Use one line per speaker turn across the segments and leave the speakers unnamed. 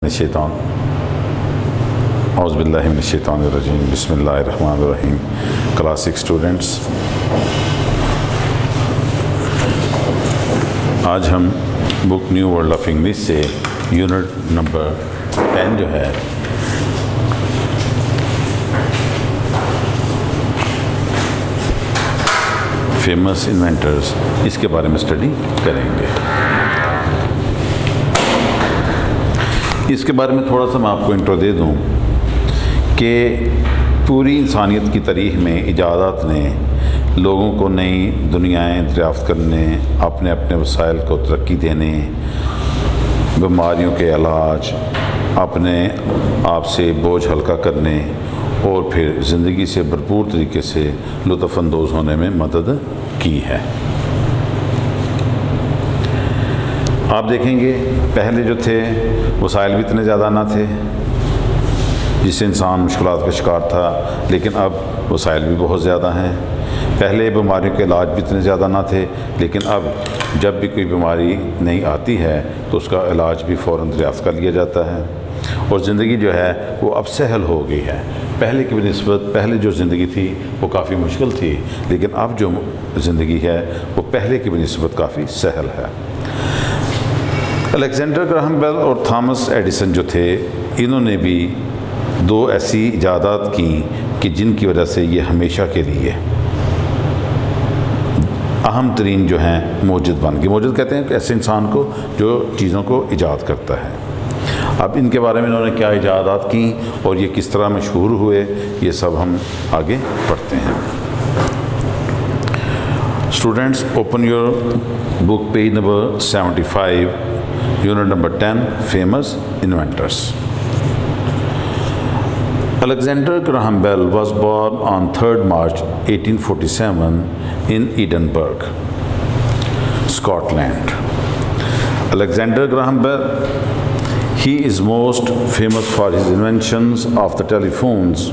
शैतान औज़ुबिल्लाहि मिनश्शैतानिर्रजीम बिस्मिल्लाहिर्रहमानिर्रहीम। Class 6 students, आज हम book new world of English से यूनिट नंबर 10 जो है फेमस इन्वेंटर्स, इसके बारे में स्टडी करेंगे। इसके बारे में थोड़ा सा मैं आपको इंट्रो दे दूं कि पूरी इंसानियत की तारीख़ में इजाज़त ने लोगों को नई दुनियाएं दरियाफ़्त करने, अपने अपने वसाइल को तरक्की देने, बीमारियों के इलाज, अपने आप से बोझ हल्का करने और फिर ज़िंदगी से भरपूर तरीके से लुत्फ़अंदोज़ होने में मदद की है। आप देखेंगे पहले जो थे वसाइल भी इतने ज़्यादा ना थे जिससे इंसान मुश्किलात का शिकार था, लेकिन अब वसाइल भी बहुत ज़्यादा हैं। पहले बीमारियों के इलाज भी इतने ज़्यादा ना थे, लेकिन अब जब भी कोई बीमारी नहीं आती है तो उसका इलाज भी फ़ौरन दरियाफ़्त कर लिया जाता है और ज़िंदगी जो है वो अब सहल हो गई है। पहले की निस्बत पहले जो ज़िंदगी थी वो काफ़ी मुश्किल थी, लेकिन अब जो ज़िंदगी है वो पहले की निस्बत काफ़ी सहल है। अलेक्जेंडर ग्राहम बेल और थॉमस एडिसन जो थे, इन्होंने भी दो ऐसी इजादात की कि जिनकी वजह से ये हमेशा के लिए अहम तरीन जो हैं मौजूद बन गए। मौजूद कहते हैं कि ऐसे इंसान को जो चीज़ों को ईजाद करता है। अब इनके बारे में इन्होंने क्या इजादात की और ये किस तरह मशहूर हुए, ये सब हम आगे पढ़ते हैं। Students, open your book page number 75, Unit number 10, famous inventors. Alexander Graham Bell was born on 3rd March 1847 in Edinburgh, Scotland. Alexander Graham Bell, he is most famous for his inventions of the telephones.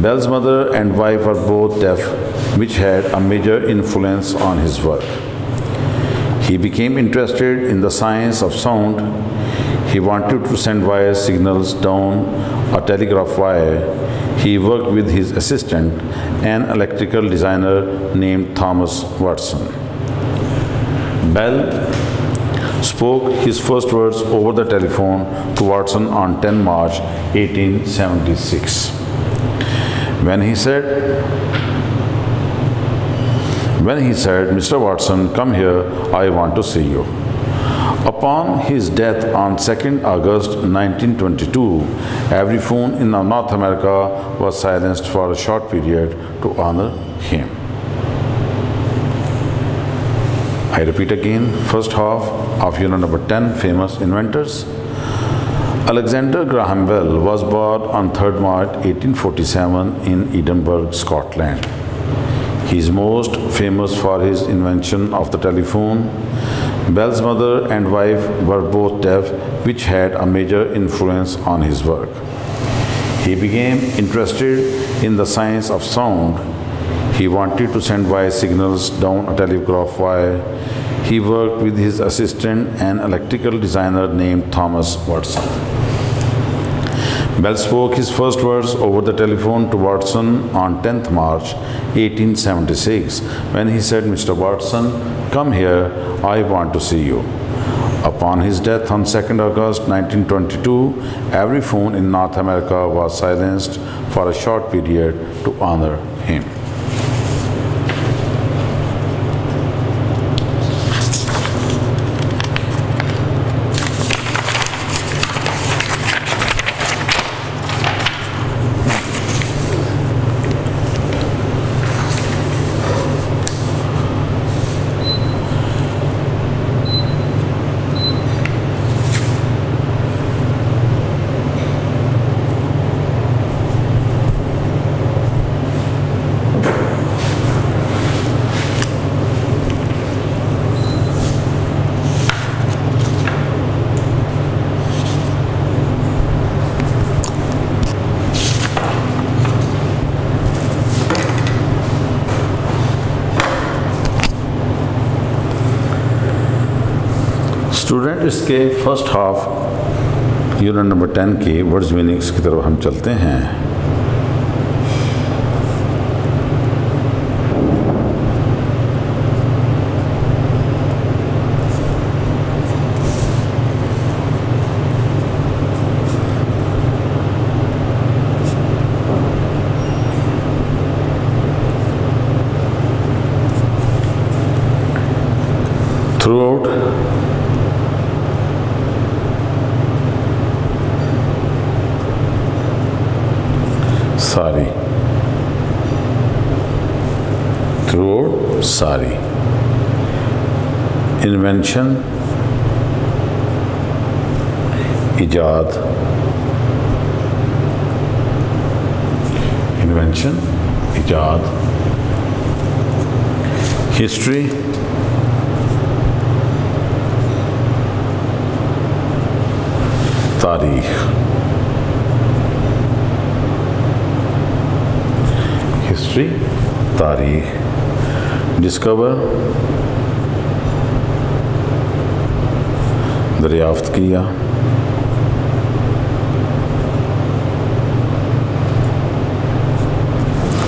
Bell's mother and wife were both deaf, which had a major influence on his work. He became interested in the science of sound. He wanted to send wire signals down a telegraph wire. He worked with his assistant, an electrical designer named Thomas Watson. Bell spoke his first words over the telephone to Watson on 10 March 1876. When he said, "Mr. Watson, come here, I want to see you." Upon his death on 2nd August 1922, every phone in North America was silenced for a short period to honor him. I repeat again, first half of unit number 10, famous inventors. Alexander Graham Bell was born on 3rd March 1847 in Edinburgh, Scotland. He is most famous for his invention of the telephone. Bell's mother and wife were both deaf, which had a major influence on his work. He became interested in the science of sound. He wanted to send wire signals down a telegraph wire. He worked with his assistant, an electrical designer named Thomas Watson. Bell spoke his first words over the telephone to Watson on 10th March 1876 when he said, "Mr. Watson, come here, I want to see you." Upon his death on 2nd August 1922, every phone in North America was silenced for a short period to honor him. Student इसके first half unit number 10 की words meanings की तरफ हम चलते हैं। Throughout, सारी, throughout सारी, invention इजाद, इन्वेंशन इजाद, हिस्ट्री तारीख, हिस्ट्री तारीख, डिस्कवर दरियाफ्त किया,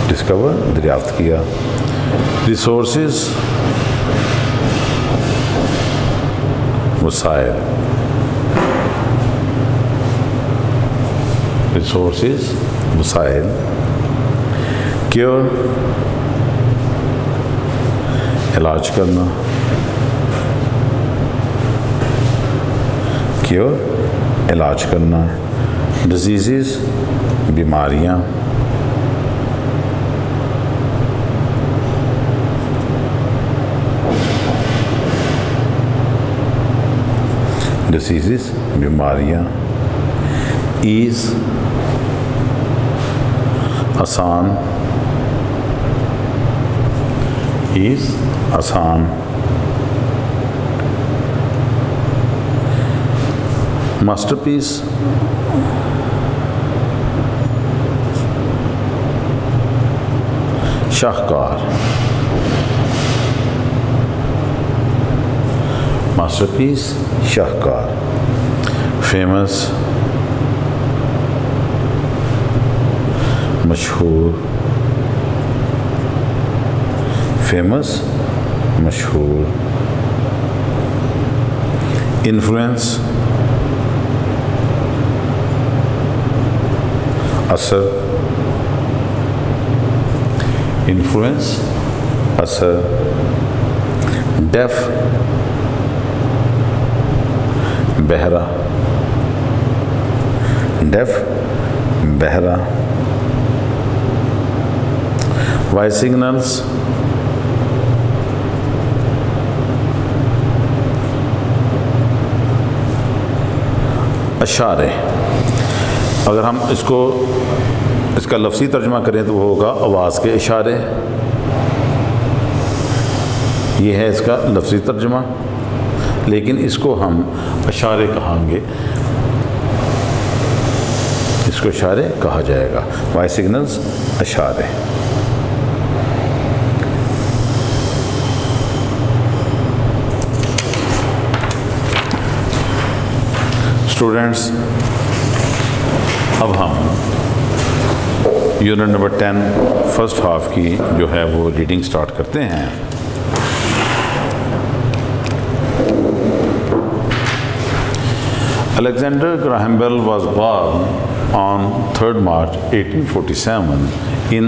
डिस्कवर दरियाफ्त किया, रिसोर्सेज वसाइल, रिसोर्सेज वसाइल, क्योर इलाज करना, क्योर इलाज करना, डिजीज़ बीमारियाँ, डिजीज़ बीमारियाँ, ईज़ आसान, ईज़ आसान, मास्टरपीस शाहकार, मास्टरपीस शाहकार, फेमस मशहूर, फेमस मशहूर, इन्फ्लुएंस असर, इन्फ्लुएंस असर, डेफ बहरा, डेफ बहरा, वॉइस सिग्नल्स इशारे। अगर हम इसका लफ्ज़ी तर्जुमा करें तो वो होगा आवाज़ के इशारे। ये है इसका लफ्ज़ी तर्जुमा, लेकिन इसको हम इशारे कहेंगे, इसको इशारे कहा जाएगा। वॉइस सिग्नल्स इशारे। स्टूडेंट्स, अब हम यूनिट नंबर 10 फर्स्ट हाफ की जो है वो रीडिंग स्टार्ट करते हैं। Alexander Graham Bell was born on 3rd March 1847 in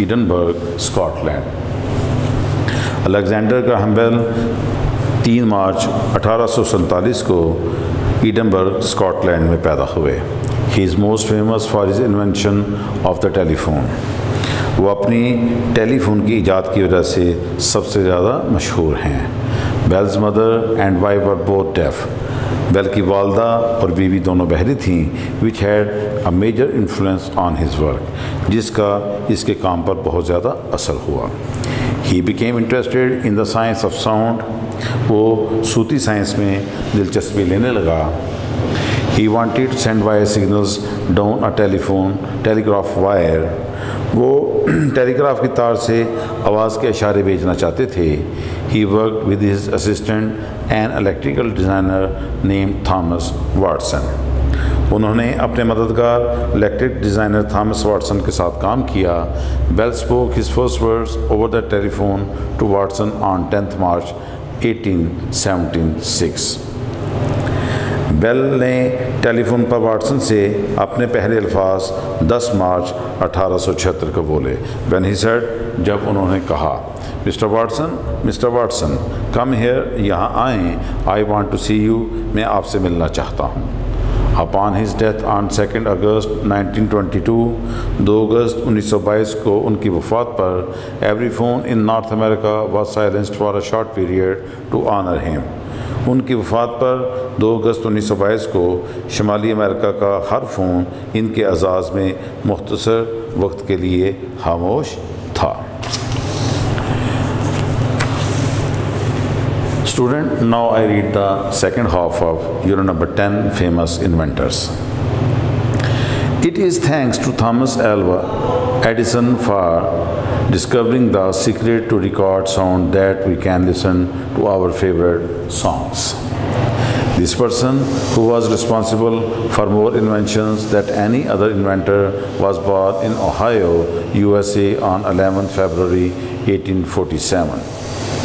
Edinburgh, Scotland. Alexander Graham Bell 3 मार्च 1847 को एडिनबर्ग स्कॉटलैंड में पैदा हुए। He is most famous for his invention of the telephone. वो अपनी टेलीफोन की ईजाद की वजह से सबसे ज़्यादा मशहूर हैं। Bell's mother and wife were both deaf. Bell की वालदा और बीवी दोनों बहरी थीं, which had a major influence on his work, जिसका इसके काम पर बहुत ज़्यादा असर हुआ। He became interested in the science of sound. वो सूती साइंस में दिलचस्पी लेने लगा। He wanted to send wire signals down a telegraph wire. वो टेलीग्राफ की तार से आवाज़ के इशारे भेजना चाहते थे। He work with his assistant an electrical designer name Thomas Watson. उन्होंने अपने मददगार इलेक्ट्रिक डिज़ाइनर थॉमस वाटसन के साथ काम किया। Bell spoke his first words over the telephone to Watson on 10 March 1876। Bell ने टेलीफोन पर वाटसन से अपने पहले अल्फाज 10 मार्च 1876 को बोले। व्हेन ही सेड, जब उन्होंने कहा, मिस्टर वाटसन कम हियर, यहाँ आएँ, I want to see you, मैं आपसे मिलना चाहता हूँ। अपॉन हिज डेथ ऑन 2 अगस्त 1922, 2 अगस्त 1922 को उनकी वफ़ात पर every phone in North America was silenced for a short period to honour him. उनकी वफ़ात पर 2 अगस्त 1922 को शुमाली अमेरिका का हर फ़ोन इनके एज़ाज़ में मुख्तसर वक्त के लिए खामोश था। Student, now I read the second half of unit number 10, famous inventors. It is thanks to Thomas Alva Edison for discovering the secret to record sound that we can listen to our favorite songs. This person, who was responsible for more inventions than any other inventor, was born in Ohio, USA on 11 February 1847.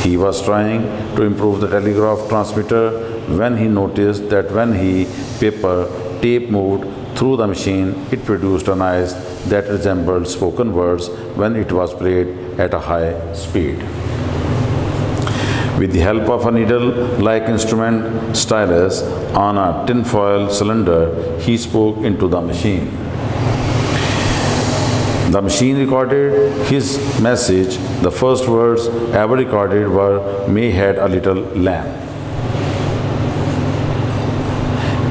He was trying to improve the telegraph transmitter when he noticed that when paper tape moved through the machine, it produced a noise that resembled spoken words when it was played at a high speed. With the help of a needle-like instrument stylus on a tinfoil cylinder, he spoke into the machine. The machine recorded his message. The first words ever recorded were, "May had a little lamb."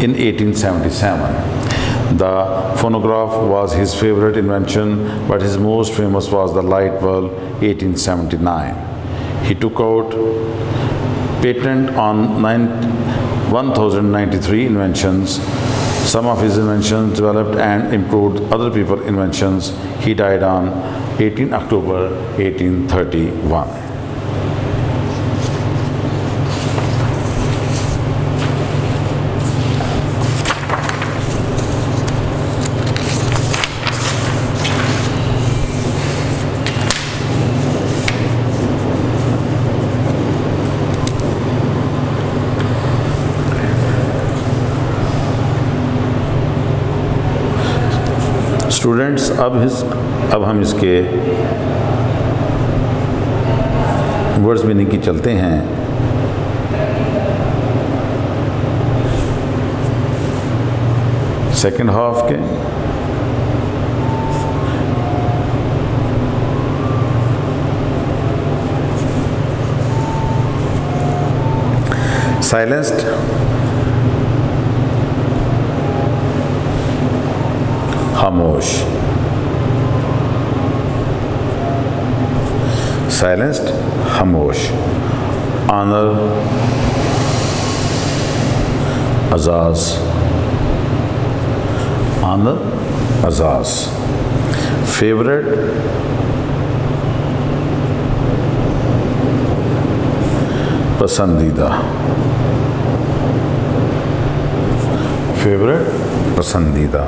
In 1877, the phonograph was his favorite invention, but his most famous was the light bulb, 1879. He took out patent on 1093 inventions. Some of his inventions developed and improved other people's inventions. He died on 18 October 1831. Students, अब हम इसके words meaning की चलते हैं। Second half के silenced, खामोश, silenced, खामोश, honour, अजाज, ऑनर, अजाज, फेवरेट, पसंदीदा, फेवरेट, पसंदीदा,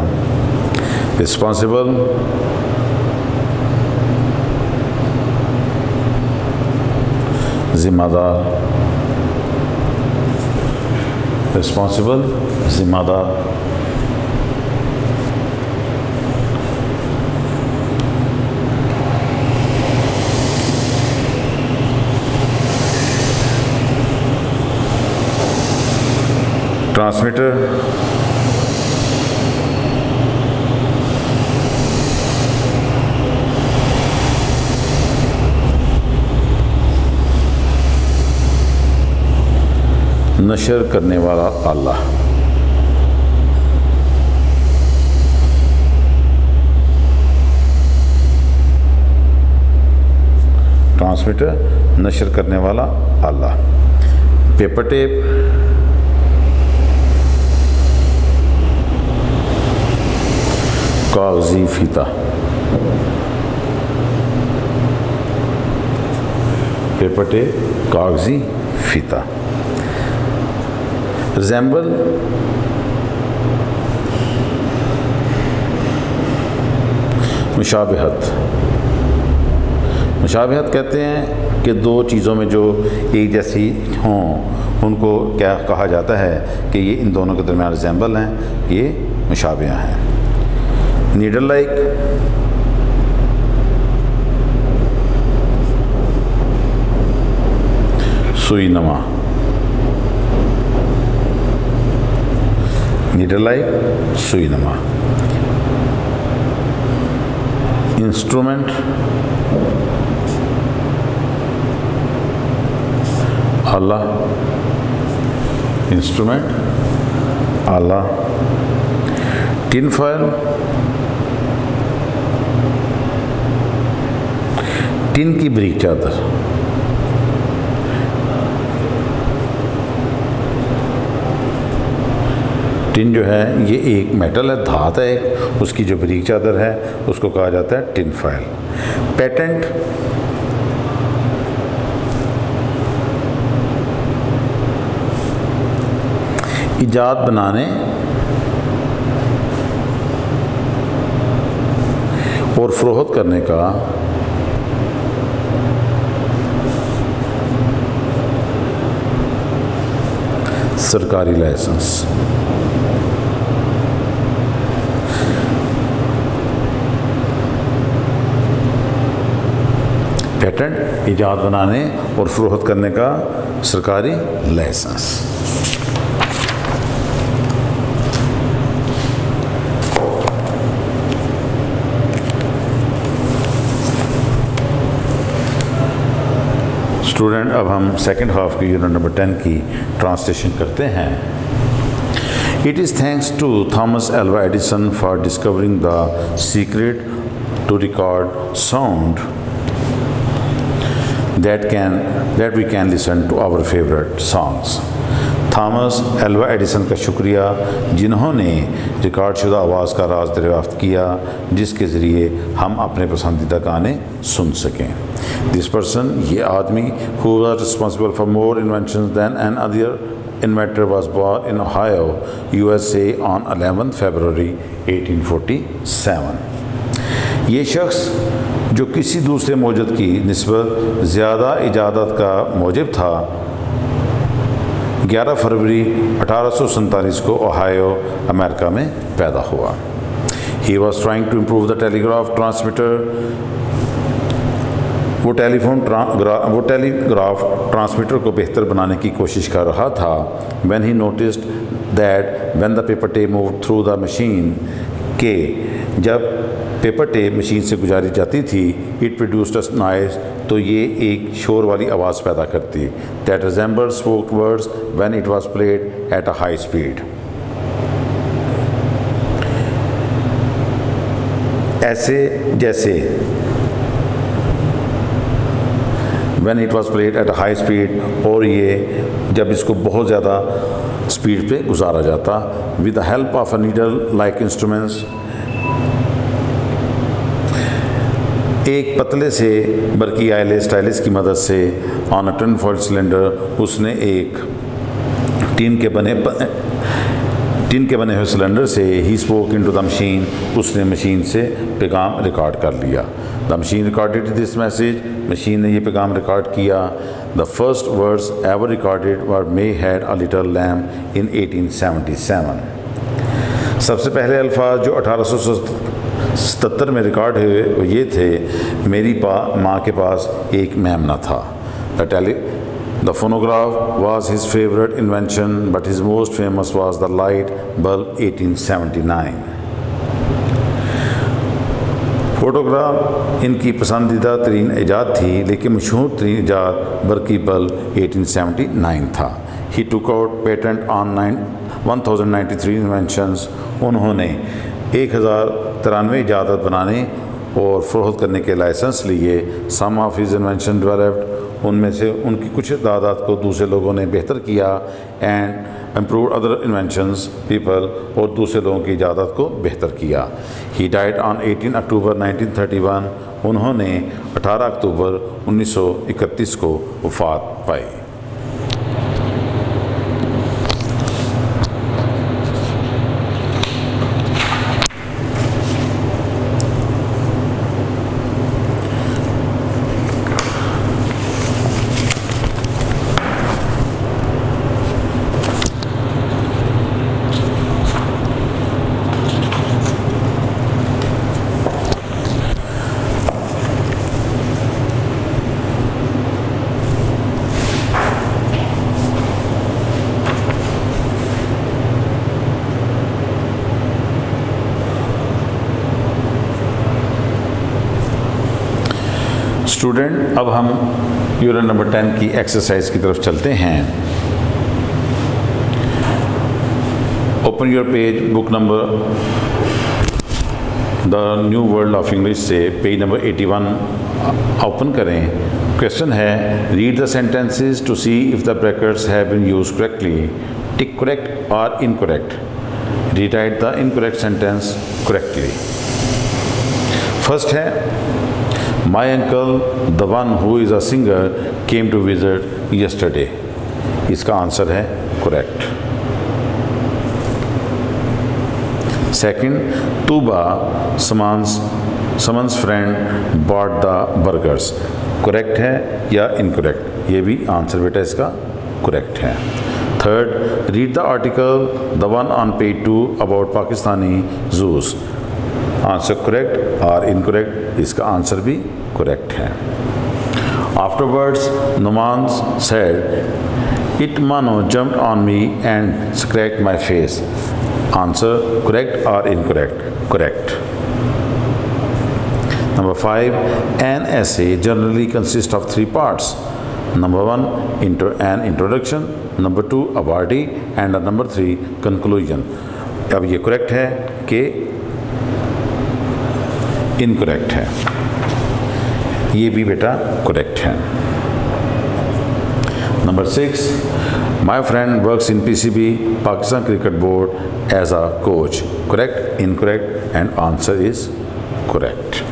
रिस्पॉन्सिबल, जिम्मेदार, रिस्पॉन्सिबल, जिम्मेदार, ट्रांसमीटर, नशर करने वाला आला, ट्रांसमीटर, नशर करने वाला आला, पेपर टेप, कागजी फीता, पेपर टेप, कागजी फीता, रिजेंबल, मुशाबहत। मुशाबहत कहते हैं कि दो चीज़ों में जो एक जैसी हों उनको क्या कहा जाता है कि ये इन दोनों के दरमियान रिजेंबल हैं, ये मुशाबह हैं। नीडल लाइक, सुई नमा। नीडल लाइक, सुई नमा। इंस्ट्रूमेंट, आला। इंस्ट्रूमेंट, आला। टिन फॉयल, टिन की बारीक चादर। टिन जो है ये एक मेटल है, धात है एक, उसकी जो बारीक चादर है उसको कहा जाता है टिन फॉयल। पेटेंट, इजाद बनाने और फरोख्त करने का सरकारी लाइसेंस। पेटेंट, इजाद बनाने और फरोख्त करने का सरकारी लाइसेंस। स्टूडेंट, अब हम सेकंड हाफ की यूनिट नंबर 10 की ट्रांसलेशन करते हैं। It is thanks to Thomas Alva Edison for discovering the secret to record sound that we can listen to our favorite songs। Thomas Alva Edison का शुक्रिया जिन्होंने record शुदा आवाज़ का राज दरियाफ्त किया जिसके ज़रिए हम अपने पसंदीदा गाने सुन सकें। दिस पर्सन, ये आदमी, who was responsible for more inventions than an other inventor was born in Ohio, USA on 11 February 1847। ये शख्स जो किसी दूसरे मौजूद की निस्बत ज़्यादा इजादत का मौजिब था, 11 फरवरी 1847 को ओहायो, अमेरिका में पैदा हुआ। He was trying to improve the telegraph transmitter. वो टेलीग्राफ ट्रांसमीटर को बेहतर बनाने की कोशिश कर रहा था। When he noticed that when the paper tape move through the machine, के जब पेपर टेप मशीन से गुजारी जाती थी, इट प्रोड्यूस्ड अ नॉइज़, तो ये एक शोर वाली आवाज़ पैदा करती, that resembled spoke words when it was played at a high speed. ऐसे जैसे when it was played at a high speed, और ये जब इसको बहुत ज़्यादा स्पीड पे गुजारा जाता, with the help of a needle like instruments, एक पतले से बरकी आयले स्टाइलिस की मदद से, on a tin foil cylinder, उसने एक टिन के बने हुए सिलेंडर से, he spoke into the machine, उसने मशीन से पैगाम रिकॉर्ड कर लिया। The machine recorded this message, machine ने ये पैगाम रिकॉर्ड किया। The first words ever recorded were may had a little lamb इन 1877। सबसे पहले अल्फाज जो 1877 में रिकॉर्ड हुए वो ये थे, मेरी माँ के पास एक मेमना था। The phonograph was his favorite invention, but his most famous was the light bulb 1879। Photograph इनकी पसंदीदा तरीन ईजाद थी, लेकिन मशहूर तरीन ईजाद बरकी बल्ब 1879 था। He took out patent on 1093 inventions। उन्होंने 1093 इजादत बनाने और फरोख्त करने के लाइसेंस लिए। Some of his inventions developed, उनमें से उनकी कुछ दादात को दूसरे लोगों ने बेहतर किया, and improve other inventions people, और दूसरे लोगों की इजादत को बेहतर किया। ही डाइड ऑन 18 अक्टूबर 1931। उन्होंने 18 अक्टूबर 1931 को वफ़ात पाई। स्टूडेंट, अब हम यूनिट नंबर 10 की एक्सरसाइज की तरफ चलते हैं। Open your page, book number the new world of English से पेज नंबर 81 ओपन करें। क्वेश्चन है, read the sentences to see if the brackets have been used correctly. Tick correct और incorrect. Rewrite the incorrect sentence correctly. First है, my uncle the one who is a singer came to visit yesterday. इसका answer है correct. Second, Tooba Saman's friend bought the burgers. Correct है या incorrect? ये भी answer बेटा इसका करेक्ट है। Third, read the article the one on page 2 about Pakistani juice. Answer correct और इनकरेक्ट? इसका आंसर भी करेक्ट है। आफ्टरवर्ड्स नुमान सेड इट मानो jumped on me and scratched my face. Answer correct और incorrect? Correct. Number 5, an essay generally consists of 3 parts. Number 1, an introduction. Number 2, a body. And number 3, conclusion. अब ये correct है कि incorrect है? ये भी बेटा करेक्ट है। Number 6, my friend works in PCB, Pakistan Cricket Board, as a coach. Correct, incorrect, and answer is correct.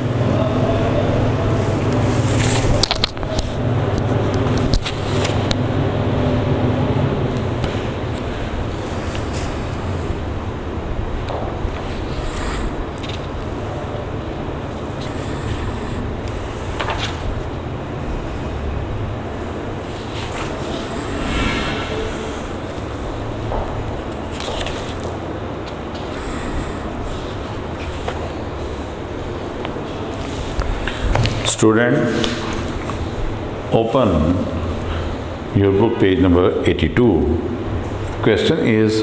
Student, open your book page number 82. Question is,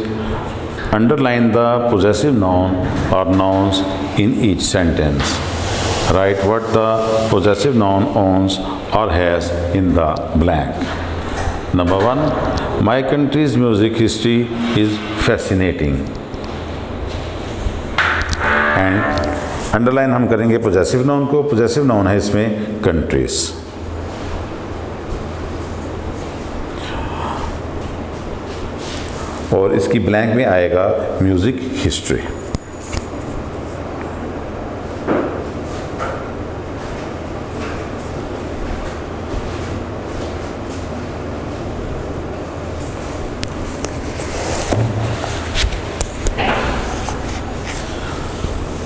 underline the possessive noun or nouns in each sentence. Write what the possessive noun owns or has in the blank. Number 1, my country's music history is fascinating. And underline हम करेंगे possessive noun को। Possessive noun है इसमें countries. और इसकी blank में आएगा music history.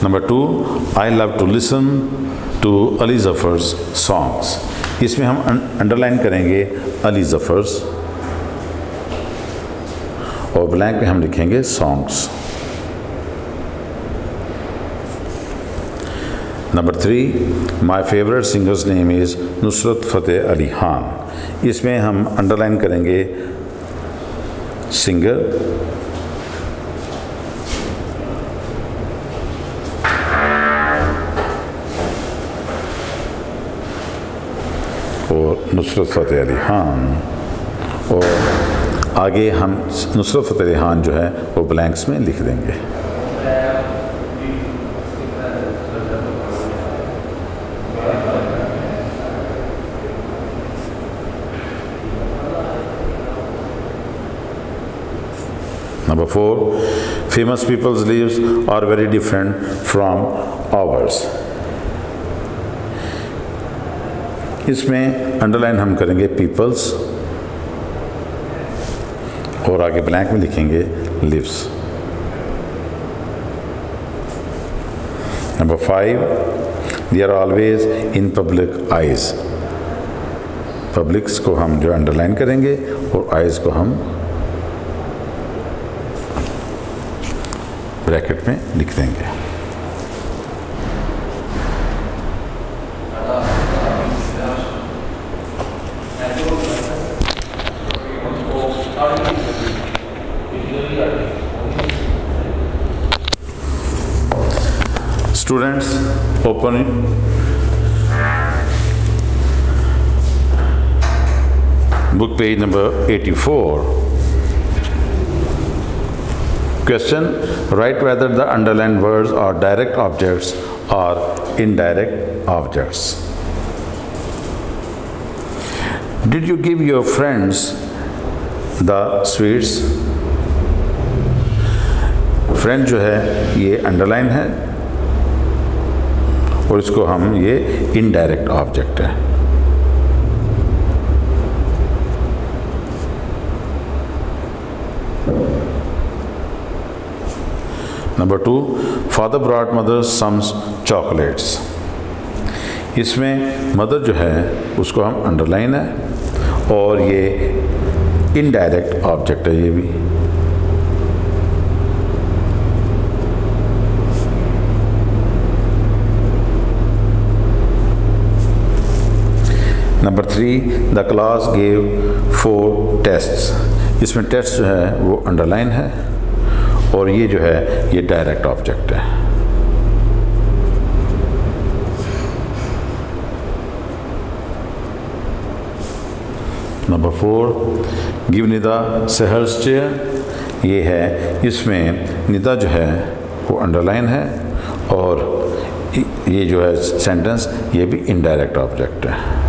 Number 2, I love to listen to Ali Zafar's songs. इसमें हम अंडरलाइन करेंगे अली ज़फ़र्स और ब्लैंक में हम लिखेंगे songs. Number 3, my favourite singers name is Nusrat Fateh Ali Khan. इसमें हम अंडरलाइन करेंगे सिंगर और नुसरत फ़तेह अली खान, और आगे हम नुसरत फ़तेह अली खान जो है वो ब्लैंक्स में लिख देंगे। Number 4, famous people's lives are very different from ours. इसमें अंडरलाइन हम करेंगे पीपल्स और आगे ब्लैंक में लिखेंगे lives. Number 5, they are always in public eyes. Publics को हम जो अंडरलाइन करेंगे और आइज को हम ब्रैकेट में लिख देंगे। Students, open Book page number 84. Question: write whether the underlined words are direct objects or indirect objects. Did you give your friends the sweets? Friend जो है ये अंडरलाइन है और इसको हम ये इनडायरेक्ट ऑब्जेक्ट है। Number 2, father brought mother sums chocolates. इसमें मदर जो है उसको हम अंडरलाइन है और ये इनडायरेक्ट ऑब्जेक्ट है ये भी। Number 3, the class gave 4 tests. इसमें टेस्ट जो है वो अंडरलाइन है और ये जो है ये डायरेक्ट ऑब्जेक्ट है। Number 4, give Nida Sahar's chair. ये है, इसमें निदा जो है वो अंडरलाइन है और ये जो है सेंटेंस ये भी इनडायरेक्ट ऑब्जेक्ट है।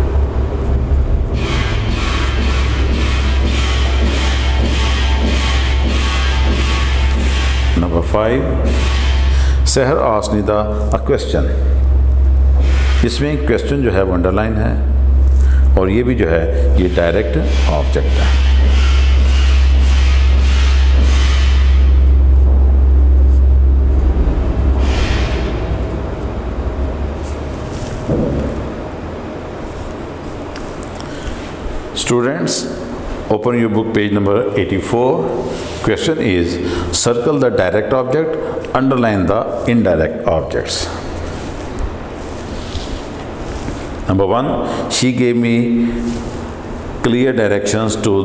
नंबर 5, सहर आस्क्ड निदा अ क्वेश्चन। इसमें क्वेश्चन जो है वो अंडरलाइन है और ये भी जो है ये डायरेक्ट ऑब्जेक्ट है। Students, open your book page number 84. Question is, circle the direct object, underline the indirect objects. Number 1, she gave me clear directions to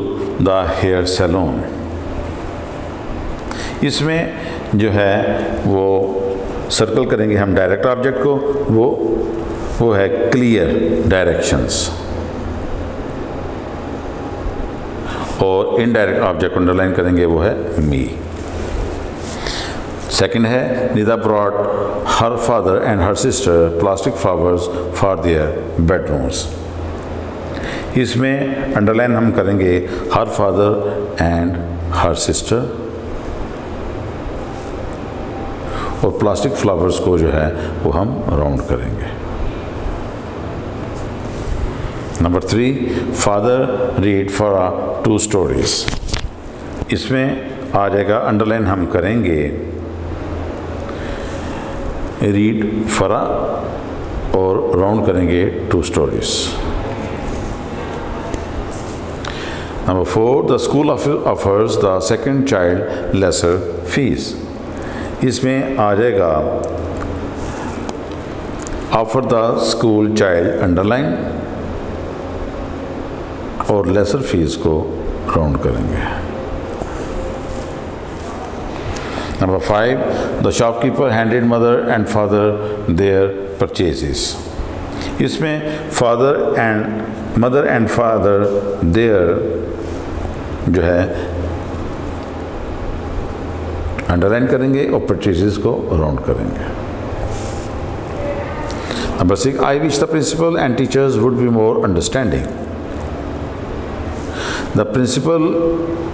the hair salon. इसमें जो है वो सर्कल करेंगे हम डायरेक्ट ऑब्जेक्ट को, वो है क्लियर डायरेक्शंस और इनडायरेक्ट ऑब्जेक्ट अंडरलाइन करेंगे वो है मी। सेकंड है, Nida brought her father and her sister plastic flowers for their bedrooms. इसमें अंडरलाइन हम करेंगे her father and her sister और प्लास्टिक फ्लावर्स को जो है वो हम राउंड करेंगे। Number 3, father read for 2 stories. इसमें आ जाएगा अंडरलाइन हम करेंगे रीड फॉर और राउंड करेंगे 2 stories. Number 4, the school offers the second child lesser fees. इसमें आ जाएगा offer the school child underline और लेसर फीस को राउंड करेंगे। Number 5, the shopkeeper handed mother and father their purchases. इसमें मदर एंड फादर देयर जो है underline करेंगे और परचेजेस को राउंड करेंगे। Number 6, I wish the principal and teachers would be more understanding. The principal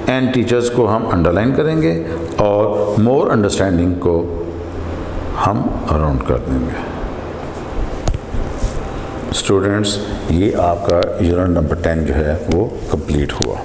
and teachers को हम underline करेंगे और मोर अंडरस्टैंडिंग को हम राउंड कर देंगे। स्टूडेंट्स, ये आपका यूनिट नंबर 10 जो है वो कंप्लीट हुआ।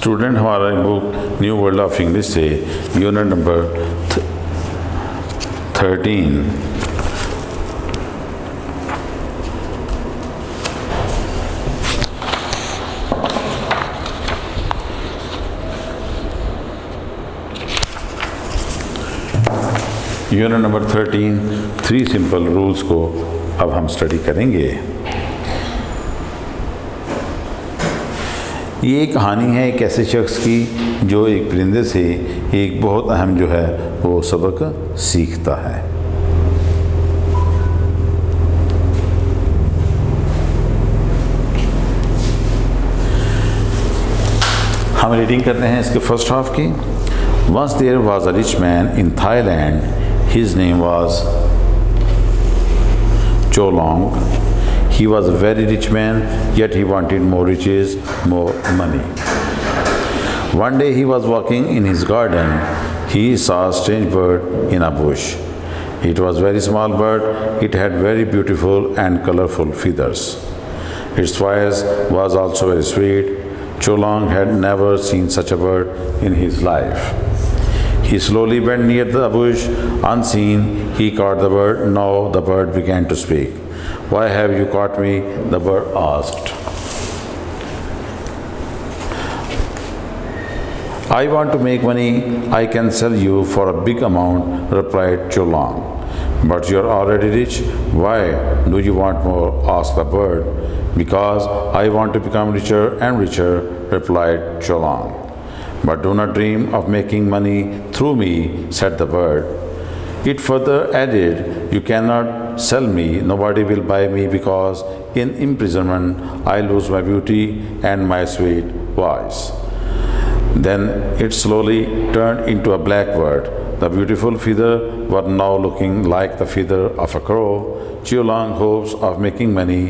स्टूडेंट हमारा book new world of English से unit number 13 unit number 13 3 simple rules को अब हम स्टडी करेंगे। ये कहानी है एक ऐसे शख्स की जो एक परिंदे से एक बहुत अहम जो है वो सबक सीखता है। हम रीडिंग करते हैं इसके फर्स्ट हाफ की। Once there was a rich man in Thailand, his name was Cholong. He was a very rich man, yet he wanted more riches, more money. One day he was walking in his garden. He saw a strange bird in a bush. It was a very small bird. It had very beautiful and colorful feathers. Its voice was also very sweet. Cholong had never seen such a bird in his life. He slowly went near the bush. Unseen, he caught the bird. Now the bird began to speak. Why have you caught me? The bird asked. I want to make money. I can sell you for a big amount, replied Cholong. But you are already rich. Why do you want more? Asked the bird. Because I want to become richer and richer, replied Cholong. But do not dream of making money through me, said the bird. It further added, you cannot sell me, nobody will buy me because in imprisonment I lose my beauty and my sweet voice. Then it slowly turned into a black bird. The beautiful feathers were now looking like the feather of a crow. Cholong's hopes of making money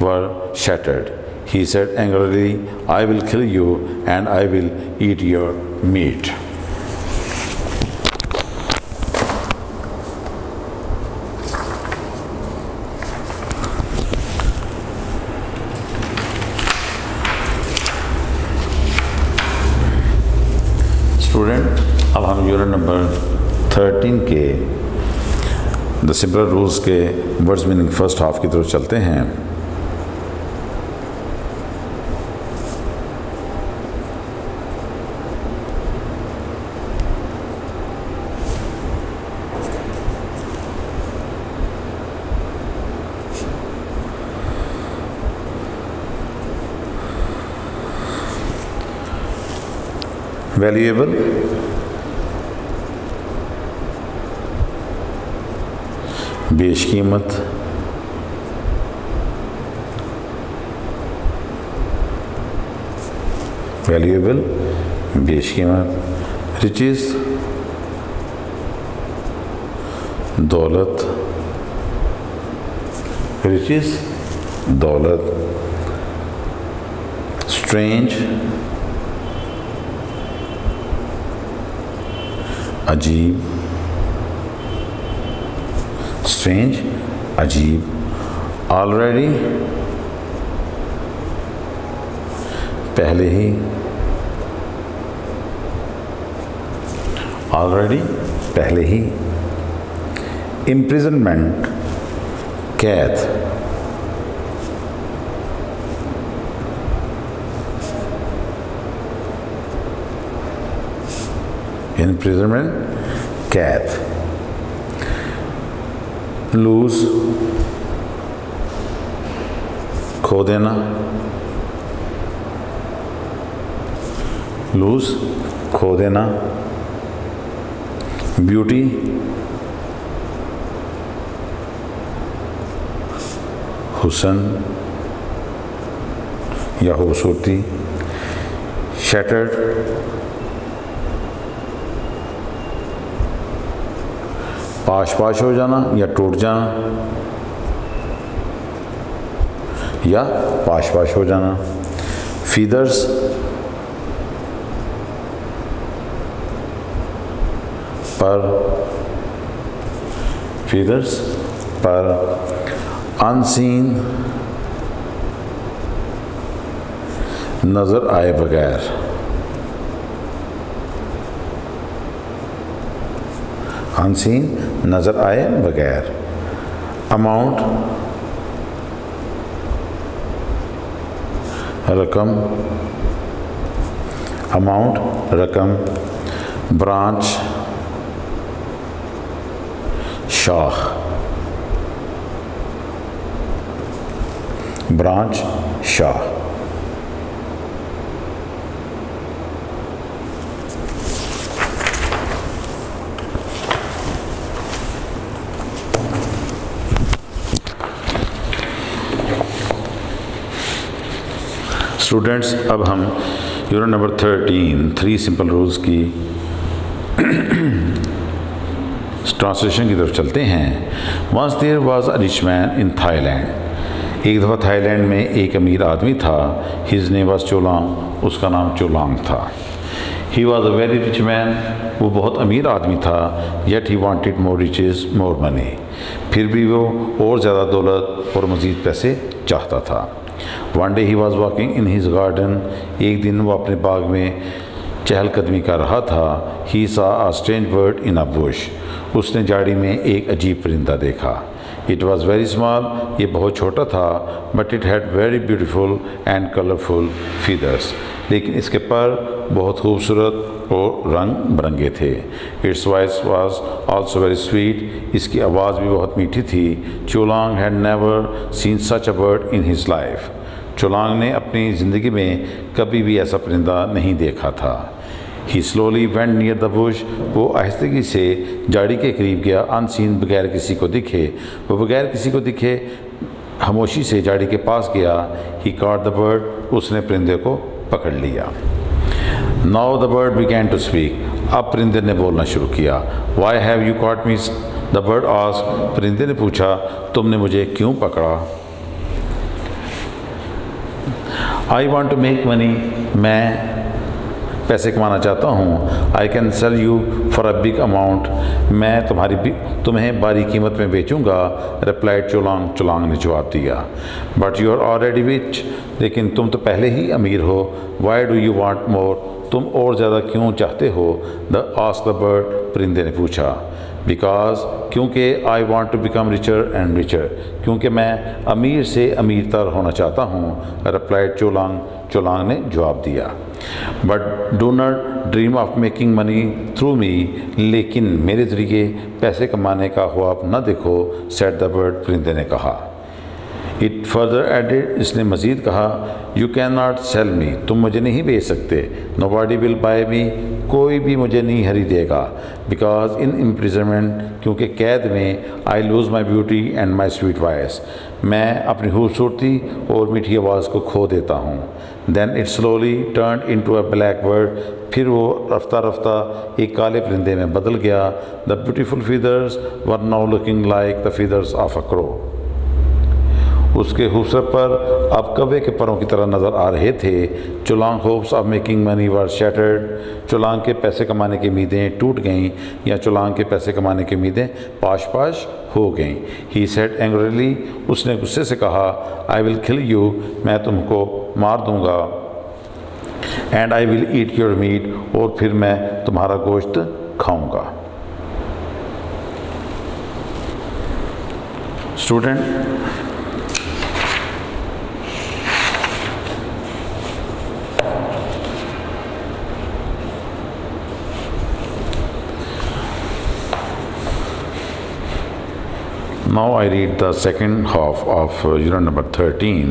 were shattered. He said angrily, I will kill you and I will eat your meat. Student, अब हम unit number 13 के the simple rules के words meaning first half की तरफ चलते हैं। Valuable, बेशकीमत, valuable, बेशकीमत, riches, दौलत, riches, दौलत, स्ट्रेंज, अजीब, स्ट्रेंज, अजीब, ऑलरेडी, पहले ही, ऑलरेडी, पहले ही, इम्प्रिजनमेंट, कैद, imprisonment, कैद, लूज, खो देना, लूज, खो देना, ब्यूटी, हुस्न या खूबसूरती, शैटर्ड, पाश पाश हो जाना या टूट जाना, या पाश पाश हो जाना, फीदर्स, पर, फीदर्स, पर, अनसीन, नज़र आए बगैर, अनसीन, नज़र आए बगैर। अमाउंट, रकम, अमाउंट रकम। ब्रांच, शाख, ब्रांच शाख। स्टूडेंट्स, अब हम यूनिट नंबर 13 3 सिंपल रूल्स की ट्रांसलेशन की तरफ चलते हैं। Once there was a rich man in Thailand. एक दफ़ा थाईलैंड में एक अमीर आदमी था। हिज नेम वाज चोलांग, उसका नाम चोलांग था। He was a very rich man, वो बहुत अमीर आदमी था। Yet he wanted more riches more money, फिर भी वो और ज़्यादा दौलत और मज़ीद पैसे चाहता था। One day he was walking in his garden. एक दिन वो अपने बाग में चहलकदमी कर रहा था। ही सा a strange bird in a bush. उसने झाड़ी में एक अजीब परिंदा देखा। इट वॉज़ वेरी स्मॉल, ये बहुत छोटा था। But it had very beautiful and colourful feathers, लेकिन इसके पर बहुत खूबसूरत और रंग बिरंगे थे। Its voice was also very sweet, इसकी आवाज़ भी बहुत मीठी थी। Cholang had never seen such a bird in his life. Cholang ने अपनी ज़िंदगी में कभी भी ऐसा परिंदा नहीं देखा था। He slowly went near the bush, वो आहिस्तगी से झाड़ी के करीब गया। अनसीन, बगैर किसी को दिखे। वो बगैर किसी को दिखे खामोशी से झाड़ी के पास गया। ही कॉट द बर्ड, उसने परिंदे को पकड़ लिया। Now the bird began to speak, अब परिंदे ने बोलना शुरू किया। Why have you caught me, the bird asked, परिंदे ने पूछा, तुमने मुझे क्यों पकड़ा। I want to make money, मैं पैसे कमाना चाहता हूँ। I can sell you for a big amount, मैं तुम्हें भारी कीमत में बेचूंगा। रिप्लाइड चोलांग, चोलांग ने जवाब दिया। But you are already rich, लेकिन तुम तो पहले ही अमीर हो। Why do you want more, तुम और ज़्यादा क्यों चाहते हो। द आस्क्ड द बर्ड, परिंदे ने पूछा। बिकॉज, क्योंकि I want to become richer and richer, क्योंकि मैं अमीर से अमीरतर होना चाहता हूँ। रिप्लाइड चोलांग, चोलांग ने जवाब दिया। But do not dream of making money through me, लेकिन मेरे ज़रिए पैसे कमाने का ख्वाब न देखो। सेड द बर्ड, परिंदे ने कहा। इट फर्दर एडेड, इसने मज़ीद कहा, यू कैन नॉट सेल मी, तुम मुझे नहीं बेच सकते। नो बॉडी विल बाय मी, कोई भी मुझे नहीं खरीदेगा। बिकॉज इन इम्प्रिजनमेंट, क्योंकि कैद में, आई loose my beauty and my sweet voice, मैं अपनी खूबसूरती और मीठी आवाज़ को खो देता हूँ। Then it slowly turn into a black bird, फिर वो रफ्ता रफ्ता एक काले परिंदे में बदल गया। The beautiful feathers were now looking like the feathers of a crow, उसके खूबसूरत पर अब कौवे के परों की तरह नज़र आ रहे थे। Cholang hopes of making money were shattered, Cholang के पैसे कमाने की उम्मीदें टूट गईं, या चोलांग के पैसे कमाने की उम्मीदें पाश पाश हो गईं। ही सेड एंग्रीली, उसने गुस्से से कहा, आई विल किल यू, मैं तुमको मार दूंगा। And I will eat your meat, और फिर मैं तुम्हारा गोश्त खाऊंगा। Student, now I read the second half of unit number 13,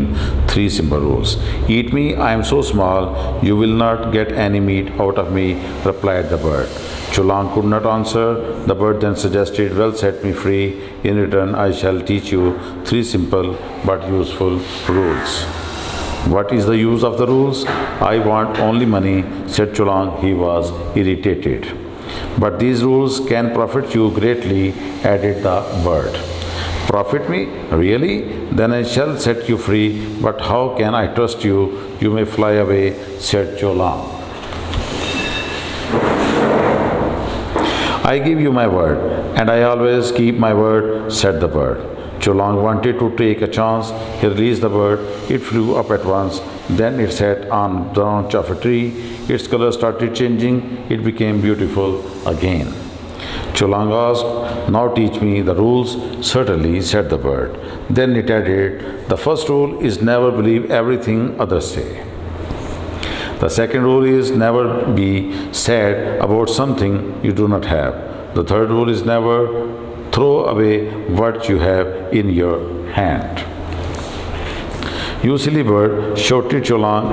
3 simple rules. Eat me, I am so small, you will not get any meat out of me, replied the bird. Cholang could not answer. The bird then suggested, well, set me free. In return, I shall teach you 3 simple but useful rules. What is the use of the rules? I want only money, said Cholang. He was irritated. But these rules can profit you greatly, added the bird. Profit me? Really? Then I shall set you free. But how can I trust you? You may fly away, said Cholang. I give you my word, and I always keep my word, said the bird. Cholang wanted to take a chance. He released the bird. It flew up at once. Then it sat on the branch of a tree. Its color started changing. It became beautiful again. Cholang asked, "Now teach me the rules." "Certainly," said the bird. Then it added, "The first rule is never believe everything others say. The second rule is never be sad about something you do not have. The third rule is never throw away what you have in your hand." "You silly bird," shouted Cholang,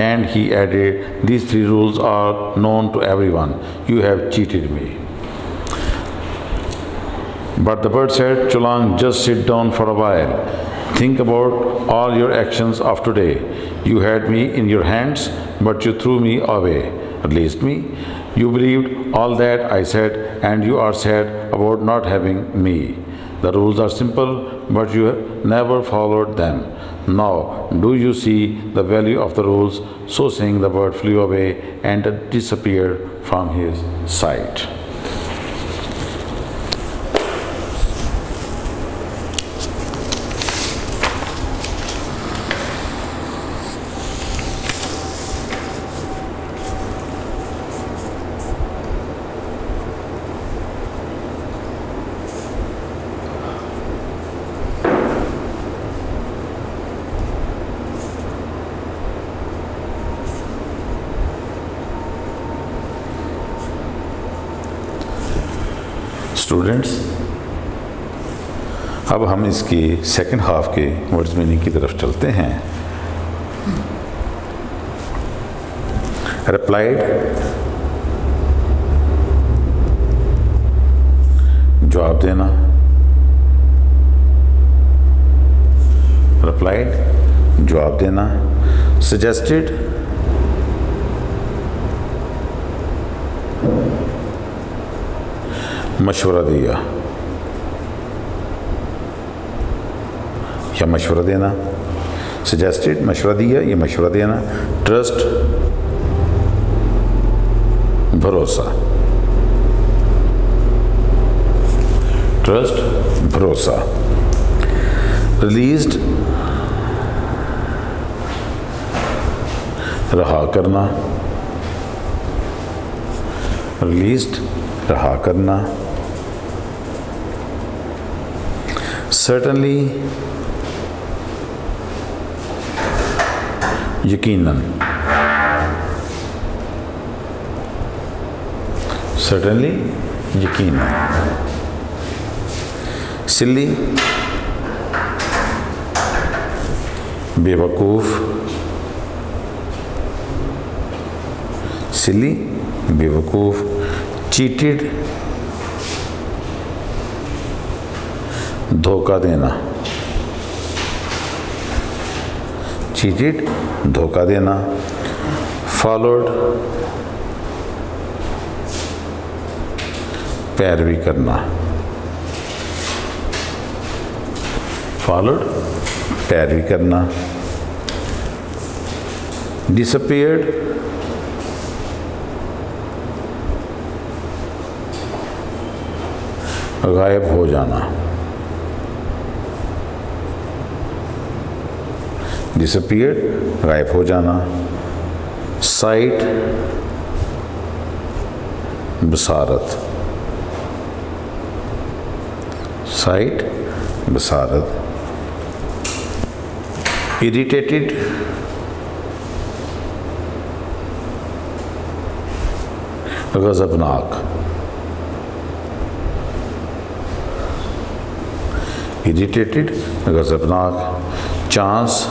and he added, "These three rules are known to everyone. You have cheated me." But the bird said, "Cholang, just sit down for a while. Think about all your actions of today. You had me in your hands, but you threw me away, released me. You believed all that I said, and you are sad about not having me. The rules are simple, but you never followed them. Now, do you see the value of the rules?" So saying, the bird flew away and disappeared from his sight. Students, अब हम इसके second half के words meaning की तरफ चलते हैं। Replied, जवाब देना। रिप्लाइड, जवाब देना। सजेस्टेड, मशवरा दिया या मशवरा देना। सजेस्टेड, मशवरा दिया या मशवरा देना। ट्रस्ट, भरोसा। ट्रस्ट, भरोसा। रिलीज्ड, रहा करना। रिलीज्ड, रहा करना। सर्टनली, यकीनन। सर्टनली, यकीनन। सिली, बेवकूफ़। सिली, बेवकूफ़। चीटेड, धोखा देना। चीटेड, धोखा देना। फॉलोड, पैरवी करना। फॉलोड, पैरवी करना। डिसअपीयर्ड, गायब हो जाना। डिसअपीयर, गायब हो जाना। साइट, बसारत। साइट, बसारत। इरिटेटेड, गज़बनाक। इरिटेटेड, गज़बनाक। चांस,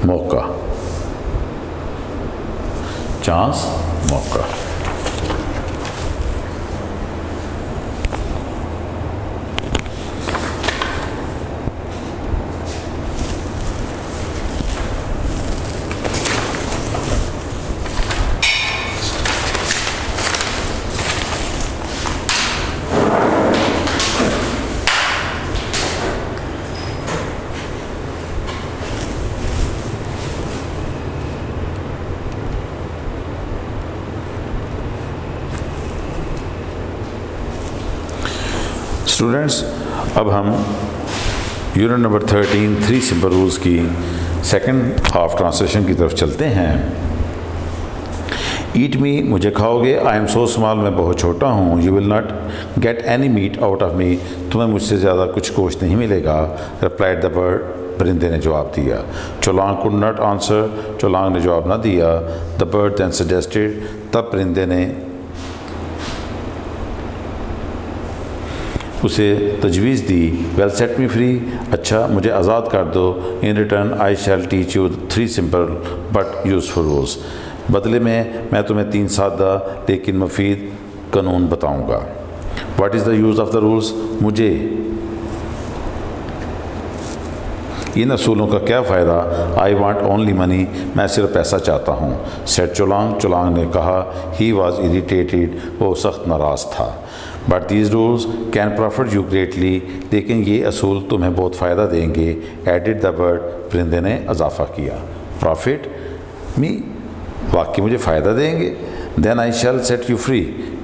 मौका। चांस, मौका। स्टूडेंट्स, अब हम यूनिट नंबर 13 3 सिंपल रूल्स की सेकंड हाफ ट्रांसलेशन की तरफ चलते हैं। ईट मी, मुझे खाओगे, आई एम सो स्मॉल, मैं बहुत छोटा हूँ, you will not get any meat out of me, तुम्हें मुझसे ज़्यादा कुछ गोश्त नहीं मिलेगा, रिप्लाइड द बर्ड, परिंदे ने जवाब दिया। चोलांग कुड नॉट आंसर, चोलांग ने जवाब ना दिया। द बर्ड दैन सजेस्टेड, तब परिंदे ने उसे तजवीज़ दी, वेल सेट मी फ्री, अच्छा मुझे आज़ाद कर दो, in return I shall teach you 3 simple but useful rules, बदले में मैं तुम्हें 3 सादा लेकिन मुफीद कानून बताऊंगा। What is the use of the rules, मुझे इन असूलों का क्या फ़ायदा, आई वॉन्ट ओनली मनी, मैं सिर्फ पैसा चाहता हूँ। सेट चोलांग, चोलांग ने कहा, ही वॉज इरीटेटेड, वो सख्त नाराज़ था। But these rules can profit you greatly, लेकिन ये असूल तुम्हें बहुत फ़ायदा देंगे। एडिड द बर्ड, परिंदे ने इजाफ़ा किया। प्रॉफिट मी, वाकई मुझे फ़ायदा देंगे। Then I shall set you free,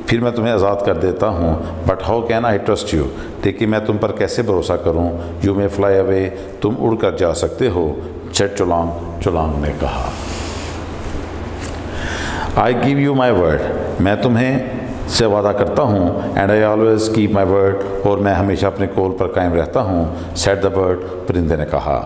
फिर मैं तुम्हें आज़ाद कर देता हूँ। But how can I trust you, लेकिन मैं तुम पर कैसे भरोसा करूँ। यू मे फ्लाई अवे, तुम उड़ कर जा सकते हो। सेट चोलांग, चोलांग ने कहा। I give you my word, मैं तुम्हें से वादा करता हूँ। And I always keep my word, और मैं हमेशा अपने कौल पर कायम रहता हूँ। सेट द बर्ड, परिंदे ने कहा।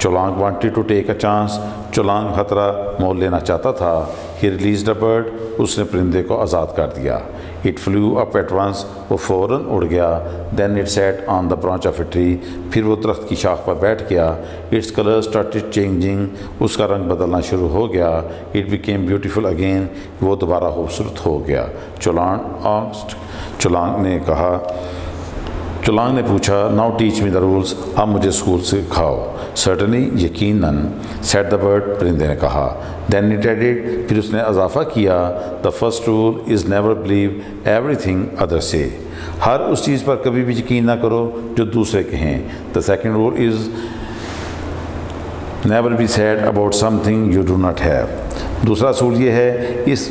Cholang wanted to take a chance, Cholang खतरा मोल लेना चाहता था। ही रिलीज द बर्ड, उसने परिंदे को आज़ाद कर दिया। It flew up at once, वो फ़ौरन उड़ गया। Then it sat on the branch of a tree, फिर वो दरख्त की शाख पर बैठ गया। इट्स कलर स्टार्टेड चेंजिंग, उसका रंग बदलना शुरू हो गया। इट बिकेम ब्यूटीफुल अगेन, वो दोबारा खूबसूरत हो गया। चोलांग आस्क्ड, चोलांग ने कहा, चोलांग ने पूछा, now teach me the rules, अब मुझे स्कूल सिखाओ। सर्टनली, यकीनन, सेट द बर्ड, परिंदे ने कहा। देन इट एडेड, फिर उसने इजाफा किया, the first rule is never believe everything other से, हर उस चीज़ पर कभी भी यकीन ना करो जो दूसरे कहें। The second rule is never be sad about something you do not have, दूसरा असूल ये है, इस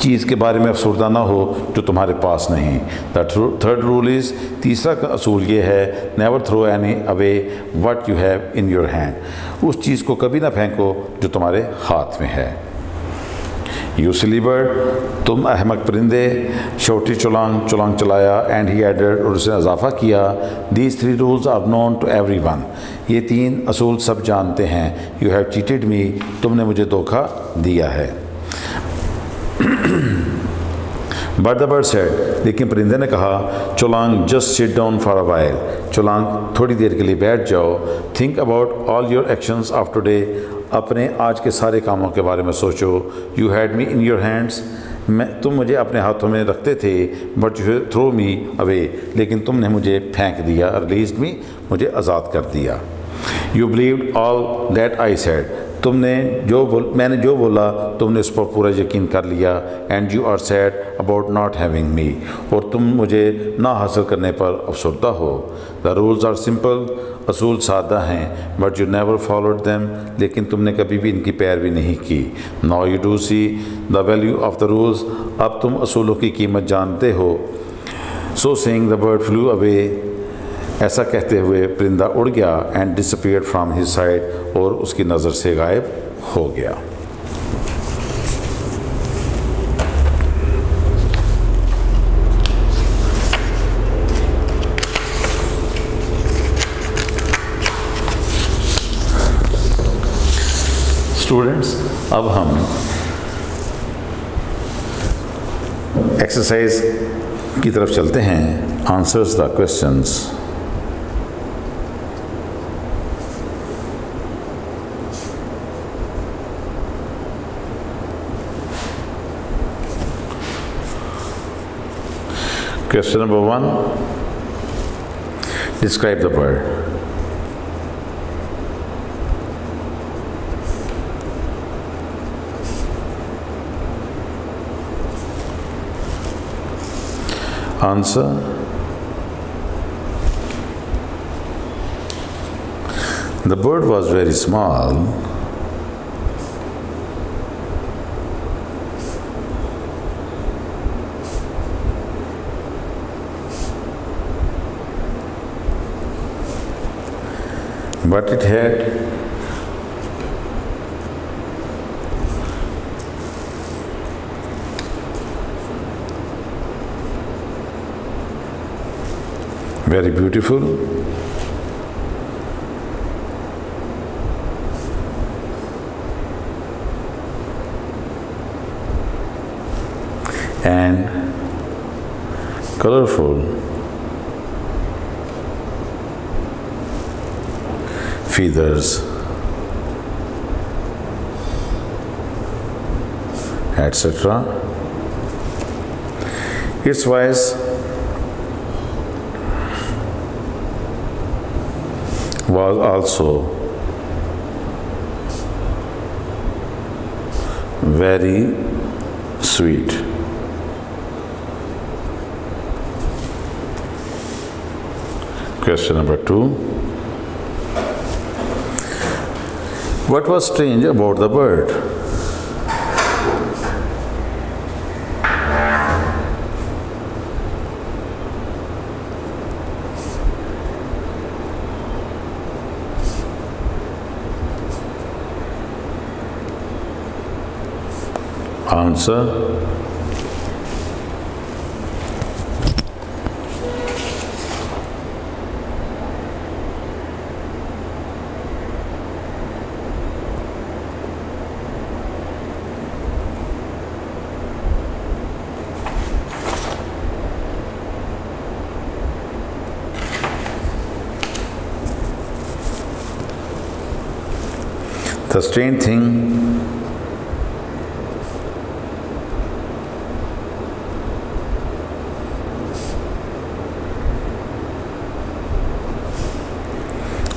चीज़ के बारे में अफसरदा ना हो जो तुम्हारे पास नहीं। द थर्ड रूल इज़, तीसरा असूल ये है, never throw any away what you have in your hand, उस चीज़ को कभी ना फेंको जो तुम्हारे हाथ में है। यू सिली बर्ड, तुम अहमक परिंदे, शौटी चोलांग, चोलांग चलाया। एंड ही एडेड, और उसने इजाफा किया, these 3 rules are known to everyone, ये 3 असूल सब जानते हैं। यू हैव चीटेड मी, तुमने मुझे धोखा दिया है। बट द बर्ड सेड, लेकिन परिंदे ने कहा, Cholang just sit down for a while, Cholang थोड़ी देर के लिए बैठ जाओ। Think about all your actions of today, अपने आज के सारे कामों के बारे में सोचो। You had me in your hands, तुम मुझे अपने हाथों में रखते थे। But you throw me away, लेकिन तुमने मुझे फेंक दिया। रिलीज मी, मुझे आज़ाद कर दिया। You believed all that I said, मैंने जो बोला तुमने उस पर पूरा यकीन कर लिया। And you are sad about not having me, और तुम मुझे ना हासिल करने पर अफसरदा हो। द रूल्स आर सिंपल, असूल सादा हैं। But you never followed them, लेकिन तुमने कभी भी इनकी पैरवी नहीं की। Now you do see the value of the rules, अब तुम असूलों की कीमत जानते हो। So saying the bird flu away, ऐसा कहते हुए परिंदा उड़ गया। And disappeared from his side, और उसकी नज़र से गायब हो गया। स्टूडेंट्स, अब हम एक्सरसाइज की तरफ चलते हैं। Answers the questions. Question number 1, describe the bird. Answer, the bird was very small. But it had Very beautiful. And colorful feathers, etc. Its voice was also very sweet. Question number 2. What was strange about the bird? Answer. The strange thing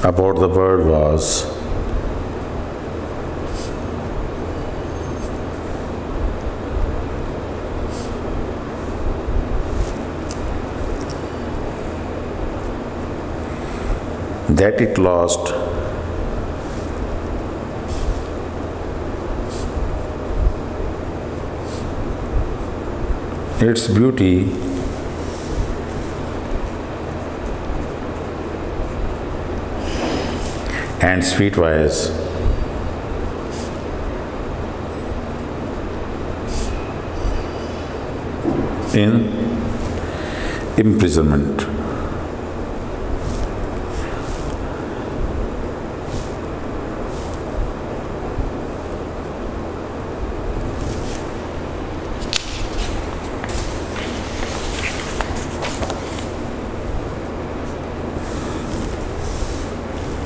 about the bird was that it lost its beauty and sweet voice in imprisonment.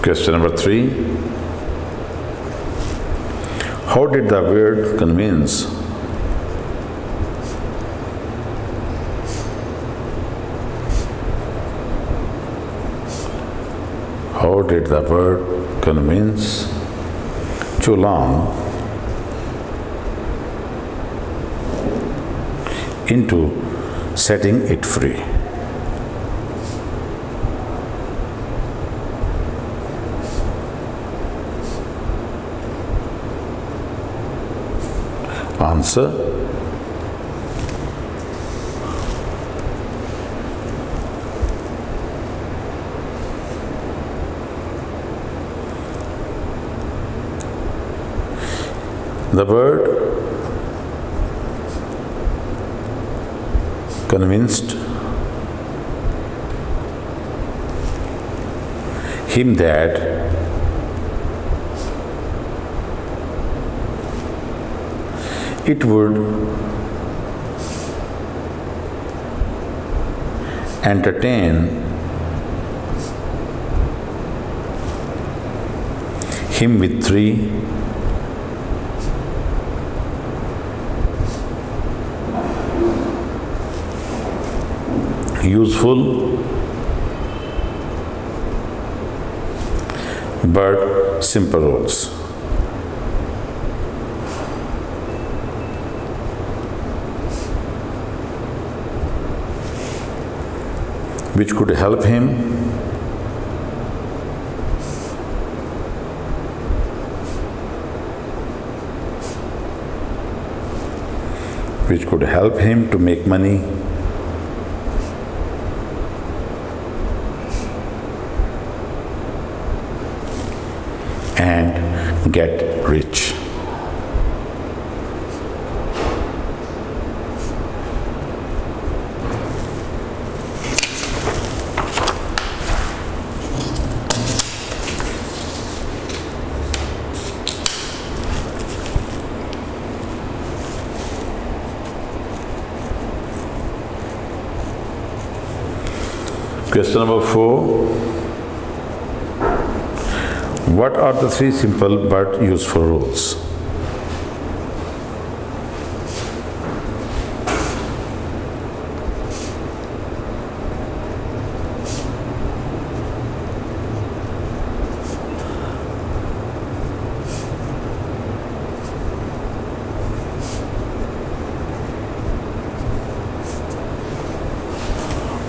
Question number 3. How did the bird convince Chulang into setting it free? Answer. The bird convinced him that it would entertain him with 3 useful but simple rules. Which could help him to make money and get rich. Question number 4. What are the 3 simple but useful rules?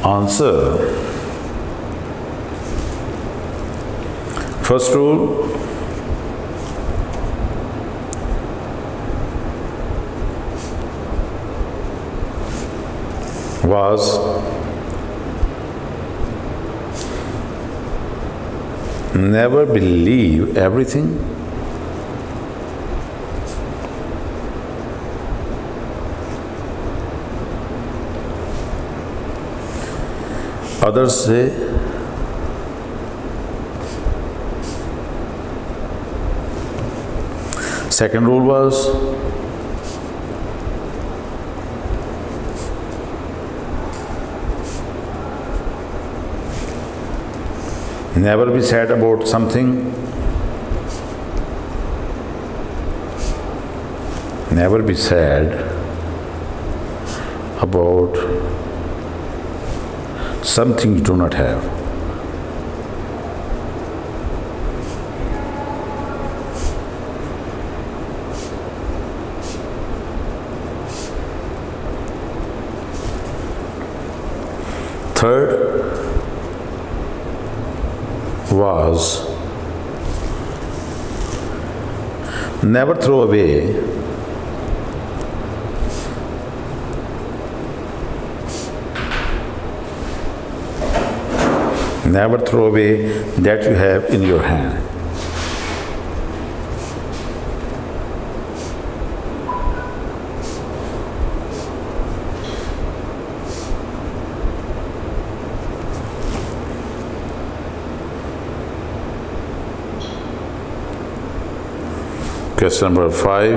Answer. First rule, was never believe everything others say. Second rule was never be sad about something, never be sad about something you do not have. Third was never throw away that you have in your hand. Question number 5.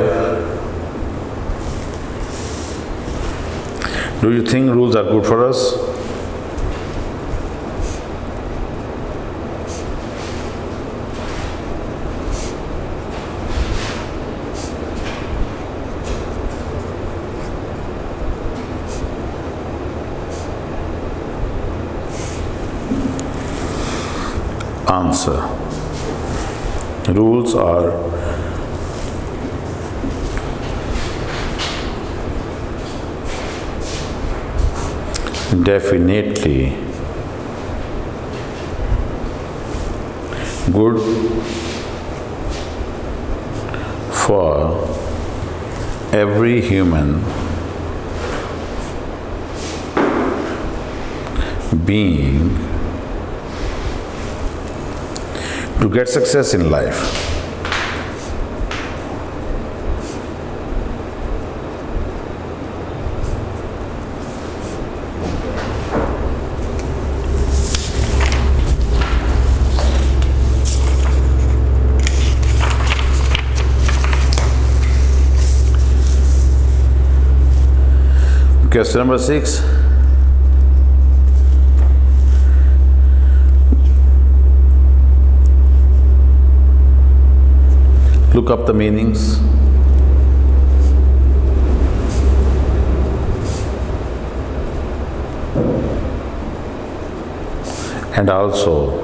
Do you think rules are good for us? Answer. Rules are definitely good for every human being to get success in life. Question number 6. Look up the meanings. And also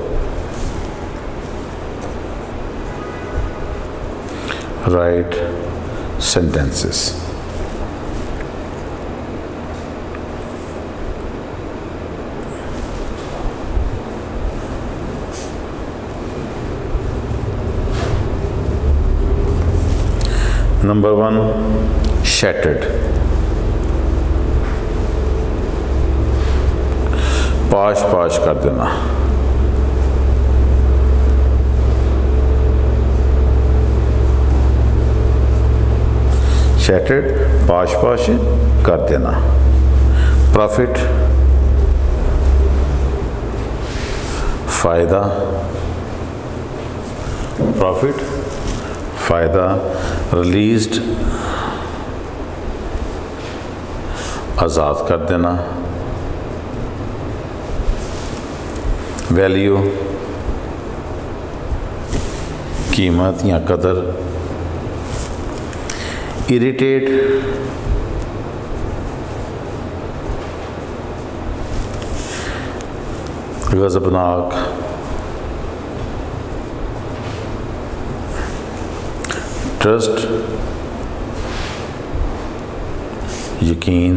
write sentences. Number 1, shattered. पाश पाश कर देना. Shattered, पाश पाश कर देना. Profit, फायदा. Profit, फायदा. रिलीज्ड, आज़ाद कर देना. वैल्यू कीमत या कदर, इरिटेट गज़बनाक, ट्रस्ट यकीन,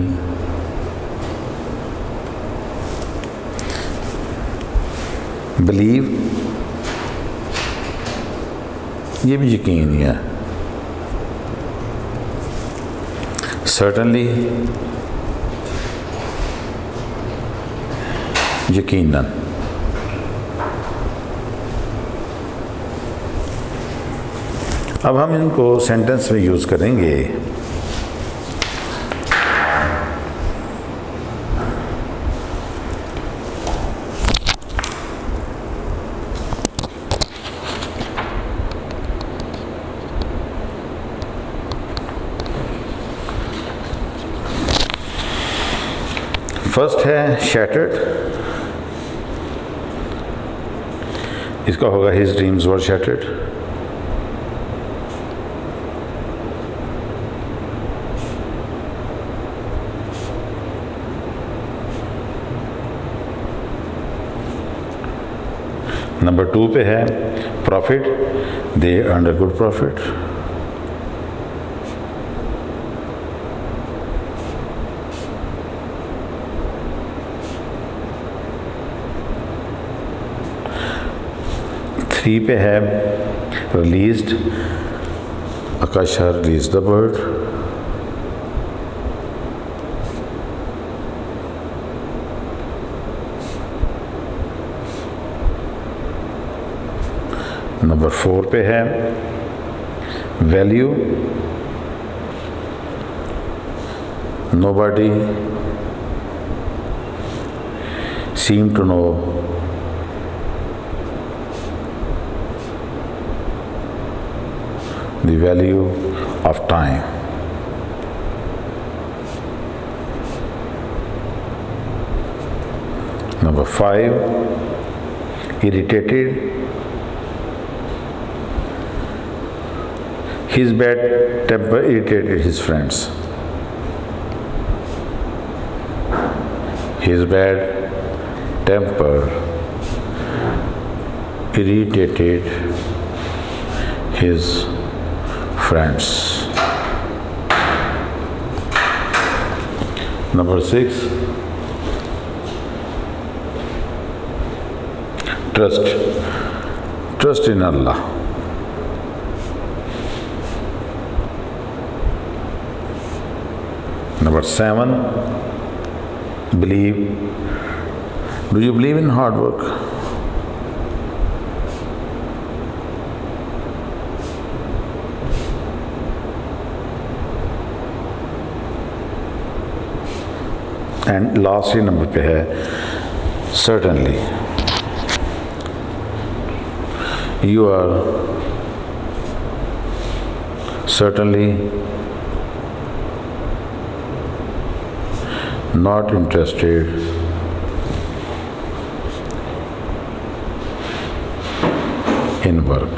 बिलीव ये भी यकीन ही है, सर्टनली यकीनन। अब हम इनको सेंटेंस में यूज़ करेंगे। फर्स्ट है shattered, इसका होगा his dreams were shattered। Number 2 पे है profit, they earn a good profit. Three पे है released, Akasha release the bird. Number 4 पे है value, nobody seem to know the value of time। Number 5, irritated, his bad temper irritated his friends। His bad temper irritated his friends। Number 6, trust in Allah। Number 7, believe, do you believe in hard work? And last number पे है certainly, you are certainly not interested in work.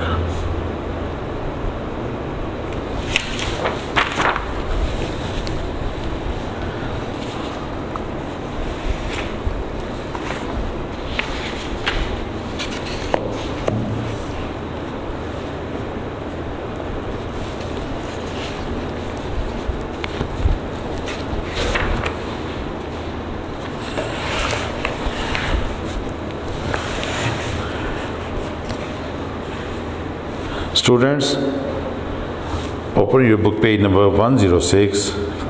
Students, open your book page number 106.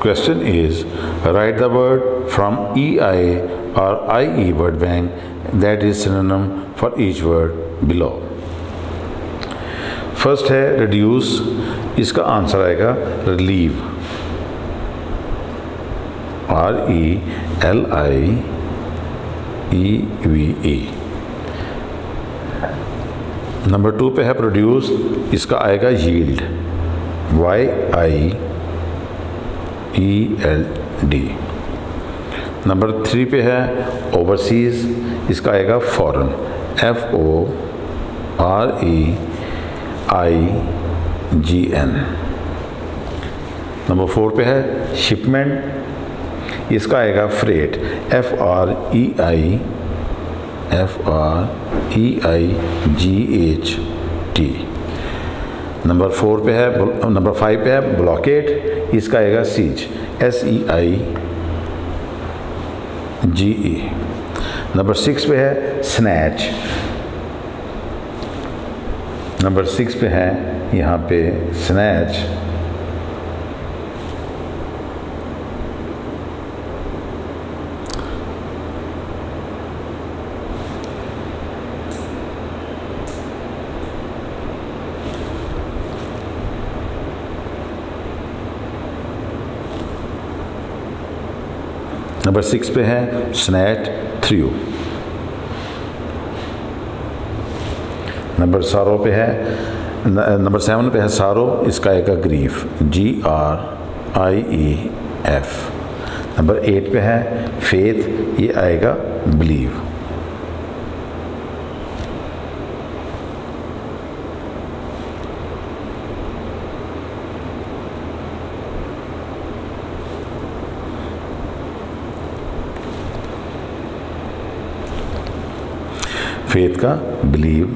Question is, write the word from EI or IE word bank that is synonym for each word below. First है reduce, इसका answer आएगा relieve, RELIEVE। Number 2 पे है produce, इसका आएगा yield, YIELD। Number 3 पे है overseas, इसका आएगा फॉरेन, FOREIGN। नंबर 4 पे है शिपमेंट, इसका आएगा फ्रेट, FREIGHT। नंबर 5 पे है ब्लॉकेट, इसका आएगा सीज, SEIGE। नंबर 6 पे है स्नैच, नंबर 6 पे है यहाँ पे स्नैच। नंबर 6 पे है स्नैच थ्रू। नंबर 7 पे है सारो, इसका आएगा ग्रीफ, GRIEF। नंबर 8 पे है फेथ, ये आएगा बिलीव। फेथ का believe.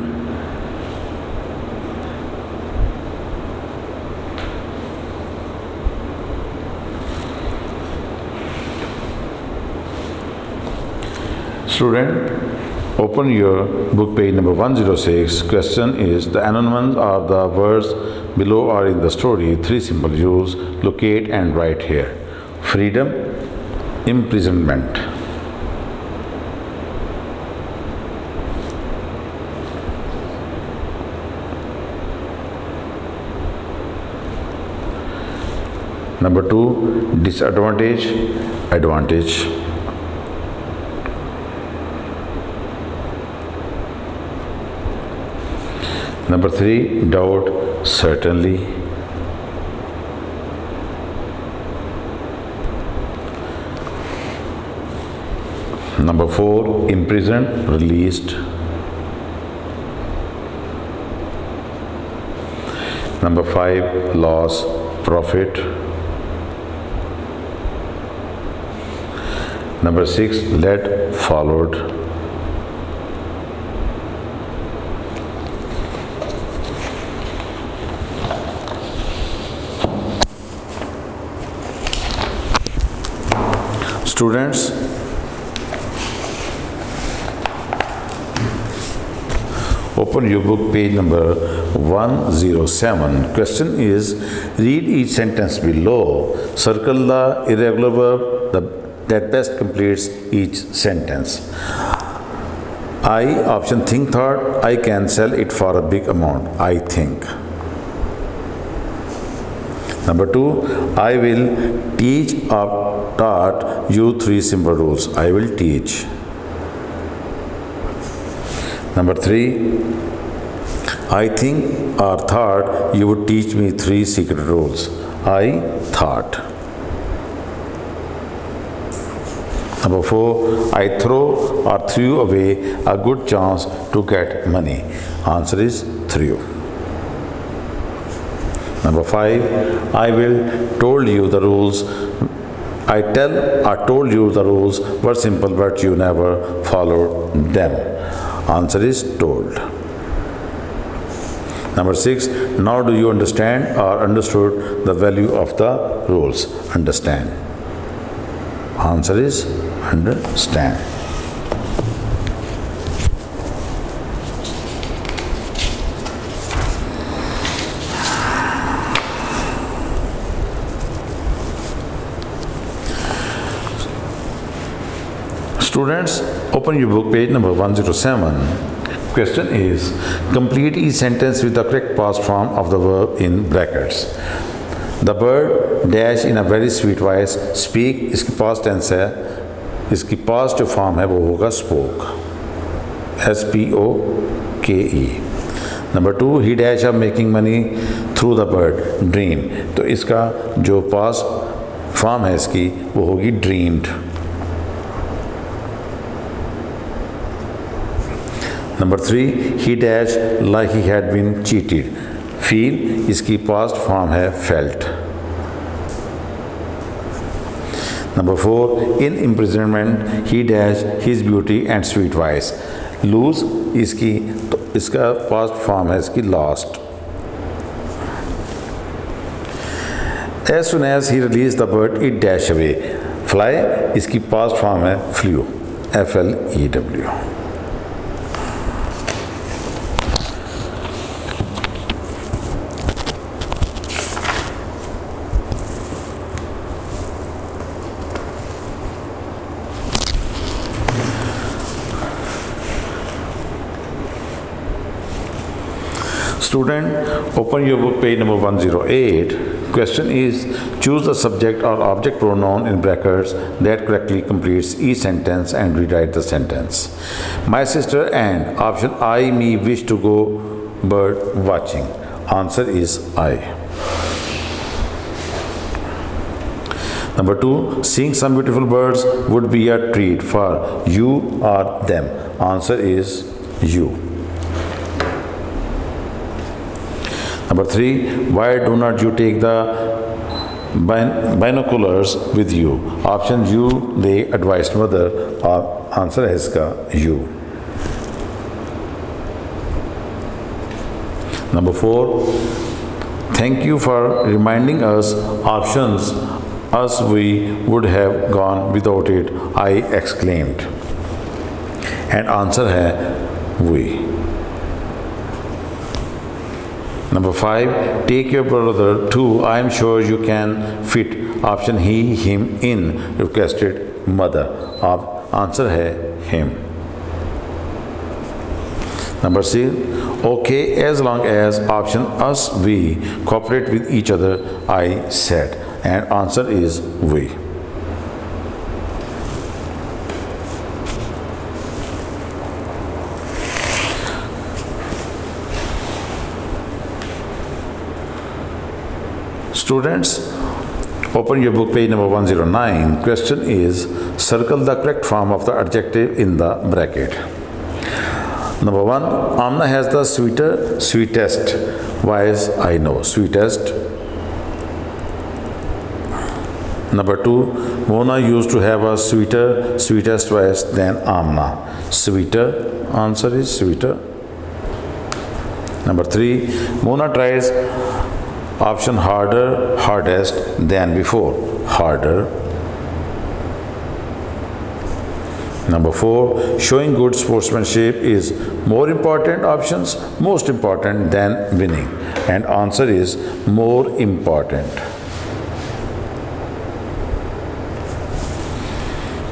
Student, open your book page number 106. Question is, the synonyms of the words below are in the story. 3 simple rules. Locate and write here. Freedom, imprisonment. Number 2, disadvantage, advantage. Number 3, doubt, certainly. Number 4, imprisoned, released. Number 5, loss, profit. Number 6, led, followed. Students, open your book page number 107. Question is, read each sentence below. Circle the irregular verb that best completes each sentence. I, option think thought, I can sell it for a big amount, I think. Number 2, I will teach or taught you 3 simple rules, I will teach. Number 3, I think or thought you would teach me 3 secret rules, I thought. Number 4, I throw or threw away a good chance to get money. Answer is threw. Number 5, I will told you the rules. I tell or told you the rules were simple but you never followed them. Answer is told. Number 6, now do you understand or understood the value of the rules? Understand. Answer is understand. Students, open your book page number 107. Question is, complete each sentence with the correct past form of the verb in brackets. The bird dash in a very sweet voice, speak, इसकी past tense है, इसकी past जो form है वो होगा spoke, SPOKE. Number 2, he dash of making money through the bird, dream. तो इसका जो past form है इसकी वो होगी dreamed. Number 3, he dashed like he had been cheated. Feel इसकी past form है felt. Number 4, in imprisonment he dashed his beauty and sweet voice. Lose इसका past form है इसकी lost. As soon as he released the bird, it dashed away. Fly इसकी past form है flew. FLEW. Student, open your book, page number 108. Question is, choose the subject or object pronoun in brackets that correctly completes each sentence and rewrite the sentence. My sister and option I, me, wish to go bird watching. Answer is I. Number 2, seeing some beautiful birds would be a treat for you or them. Answer is you. Number 3, why do not you take the binoculars with you? Option you, they advised mother, or answer है इसका you. Number 4, thank you for reminding us. Options us, we would have gone without it, I exclaimed. And answer है we. Number 5, take your brother too. I am sure you can fit. Option he, him, in, requested mother. Answer है him. Number 6, okay, as long as option us, we cooperate with each other, I said. And answer is we. Students, open your book, page number 109. Question is, circle the correct form of the adjective in the bracket. Number 1, Amna has the sweetest voice I know. Sweetest. Number 2, Mona used to have a sweetest voice than Amna. Sweeter. Answer is sweeter. Number 3, Mona tries option harder, hardest than before. Harder. Number 4, showing good sportsmanship is more important. Options most important than winning. And answer is more important.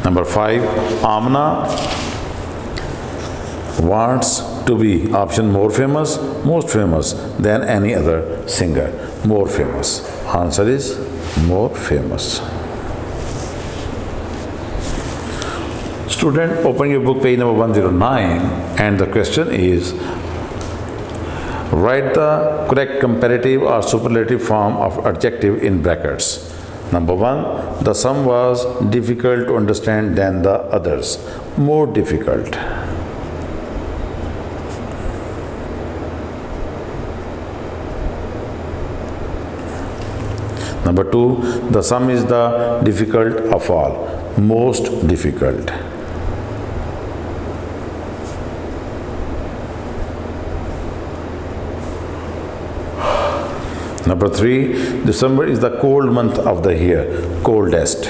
Number 5, Amna wants to be option more famous, most famous than any other singer. More famous. Answer is more famous. Student, open your book, page number 109, and the question is, write the correct comparative or superlative form of adjective in brackets. Number 1, the sum was difficult to understand than the others. More difficult. Number 2, the sum is the difficult of all. Most difficult. Number 3, December is the cold month of the year. Coldest.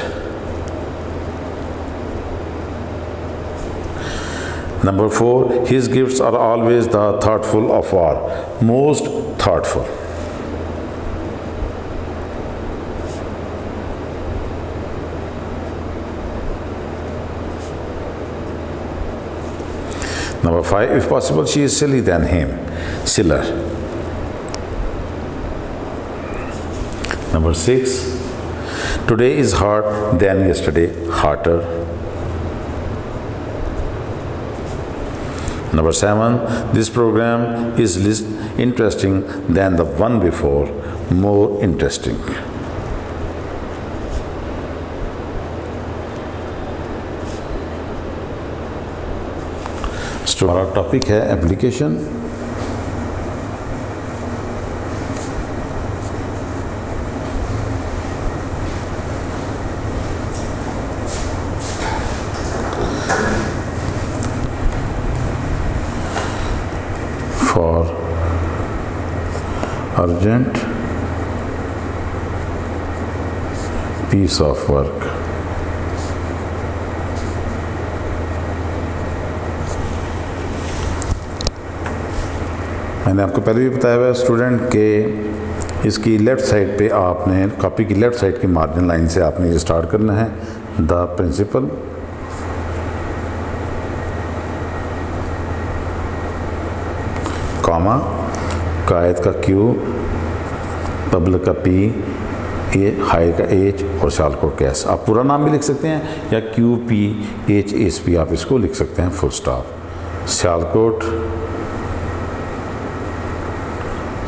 Number 4, his gifts are always the thoughtful of all. Most thoughtful. Number 5, if possible, she is silly than him. Siller. Number 6, today is hot than yesterday. Hotter. Number 7, this program is less interesting than the one before. More interesting. हमारा topic है application. For urgent piece of work. मैंने आपको पहले भी बताया हुआ है student के इसकी लेफ़्ट साइड पे आपने कॉपी की लेफ़्ट साइड की मार्जिन लाइन से आपने ये स्टार्ट करना है। द प्रिंसिपल कॉमा कायद का क्यू, पब्लिक का पी, ए हाई का एच और सियालकोट का एस। आप पूरा नाम भी लिख सकते हैं या Q P H S P आप इसको लिख सकते हैं full stop. Sialkot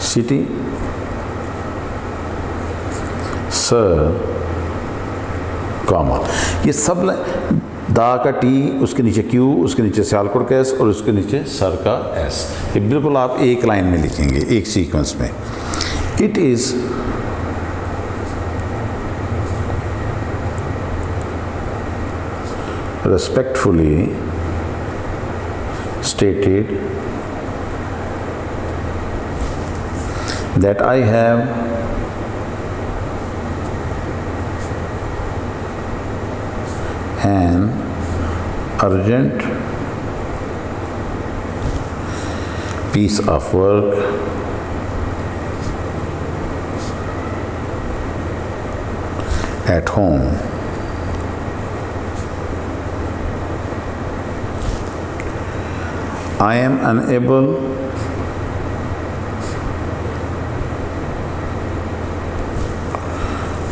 city, sir comma, ये सब दा का टी, उसके नीचे क्यू, उसके नीचे सियालकोट का एस और उसके नीचे सर का एस। ये बिल्कुल आप एक लाइन में लिखेंगे, एक सीक्वेंस में। It is respectfully stated that I have an urgent piece of work at home. I am unable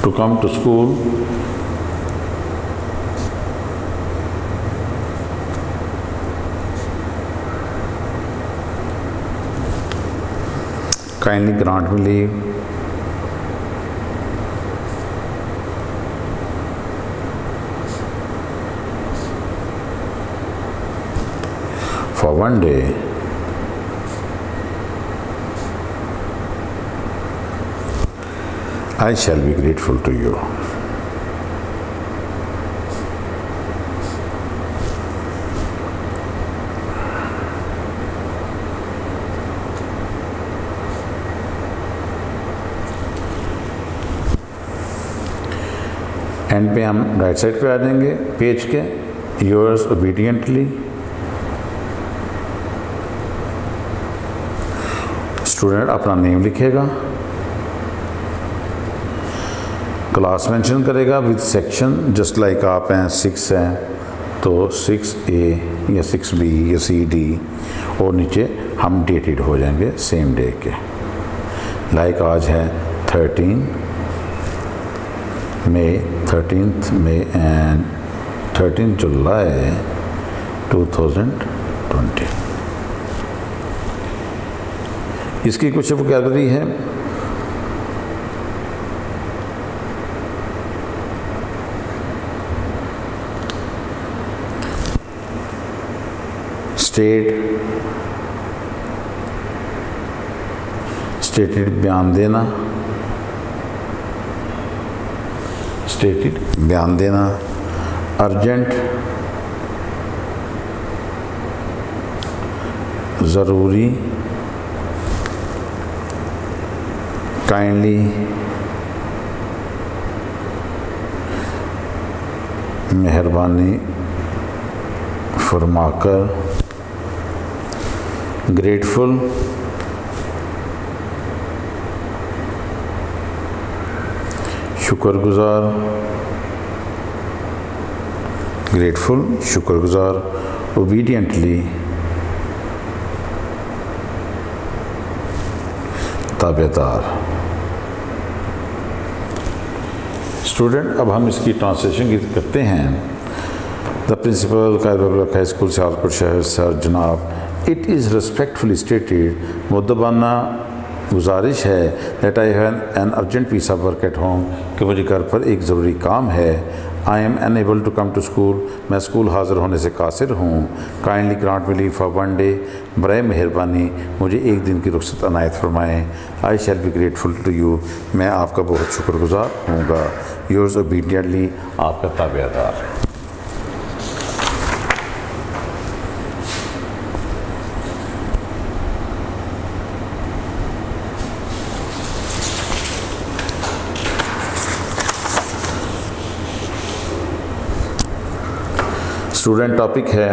to come to school kindly grant me leave for one day. I shall be grateful to you. And पे हम right side पे आ जाएंगे page के। Yours obediently, student अपना name लिखेगा, class mention करेगा with section, just like आप हैं 6 हैं तो 6A या 6B या CD, और नीचे हम डेटेड हो जाएंगे सेम डे के। लाइक आज है 13th May एंड 13 July 2020। इसकी कुछ वोकैबुलरी है। स्टेटेड बयान देना, स्टेटेड बयान देना, अर्जेंट ज़रूरी, काइंडली मेहरबानी फरमाकर, ग्रेटफुल शुक्रगुजार, ग्रेटफुल शुक्रगुजार, ओबीडियंटली ताबेदार। स्टूडेंट अब हम इसकी ट्रांसलेशन करते हैं। The principal Quaid high school Sialkot शहर, सर जनाब, इट इज़ रिस्पेक्टफुली स्टेटेड, मुद्दबाना गुजारिश है that I have an urgent piece of work at home, कि मुझे घर पर एक ज़रूरी काम है। I am unable to come to school, मैं स्कूल हाज़िर होने से कासिर हूँ। Kindly grant me leave for one day, बराए मेहरबानी मुझे एक दिन की रुख्सत अनायत फरमाएँ। I shall be grateful to you, मैं आपका बहुत शुक्रगुजार हूँगा। योर्स ओबीडियंटली, आपका ताबेदार। स्टूडेंट टॉपिक है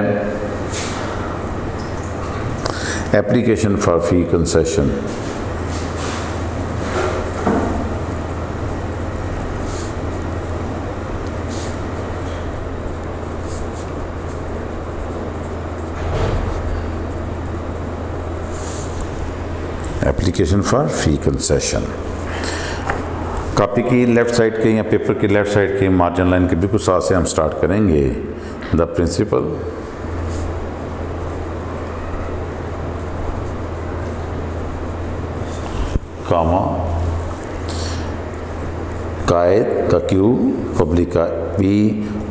application for fee concession. Application for fee concession. Copy की लेफ़्ट साइड के या पेपर की लेफ़्ट साइड के मार्जिन लाइन के बिल्कुल साथ से हम स्टार्ट करेंगे। द प्रिंसिपल, कामा, कायद का क्यू, पब्लिक का पी,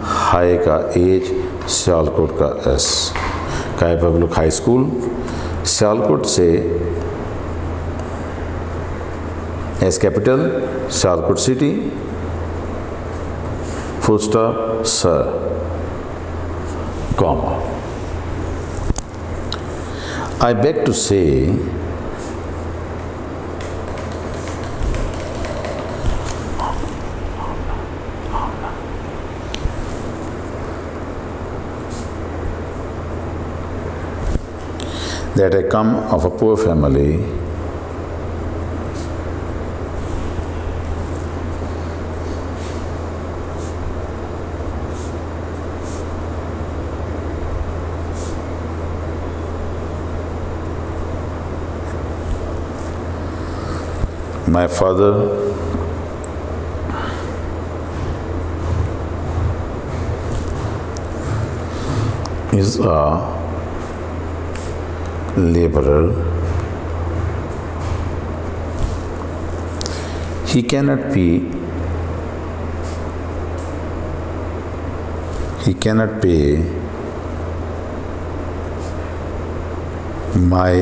हाई का एच, सियालकोट का एस। कायद पब्लिक हाई स्कूल, सियालकोट से S capital, Sialkot city, full stop, sir, comma. I beg to say that I come of a poor family. My father is a laborer. He cannot pay my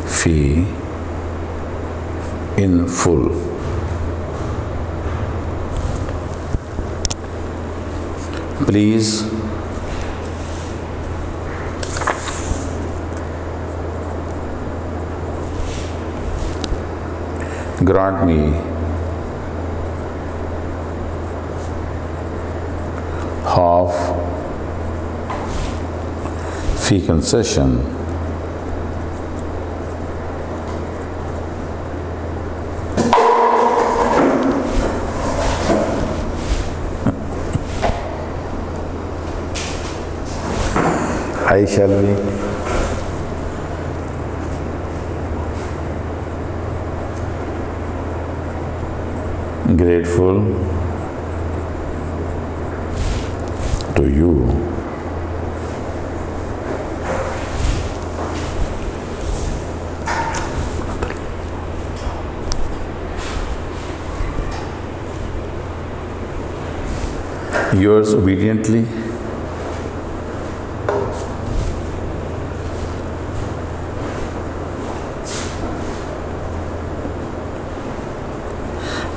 fee in full. Please grant me half fee concession I shall be grateful to you. Yours obediently,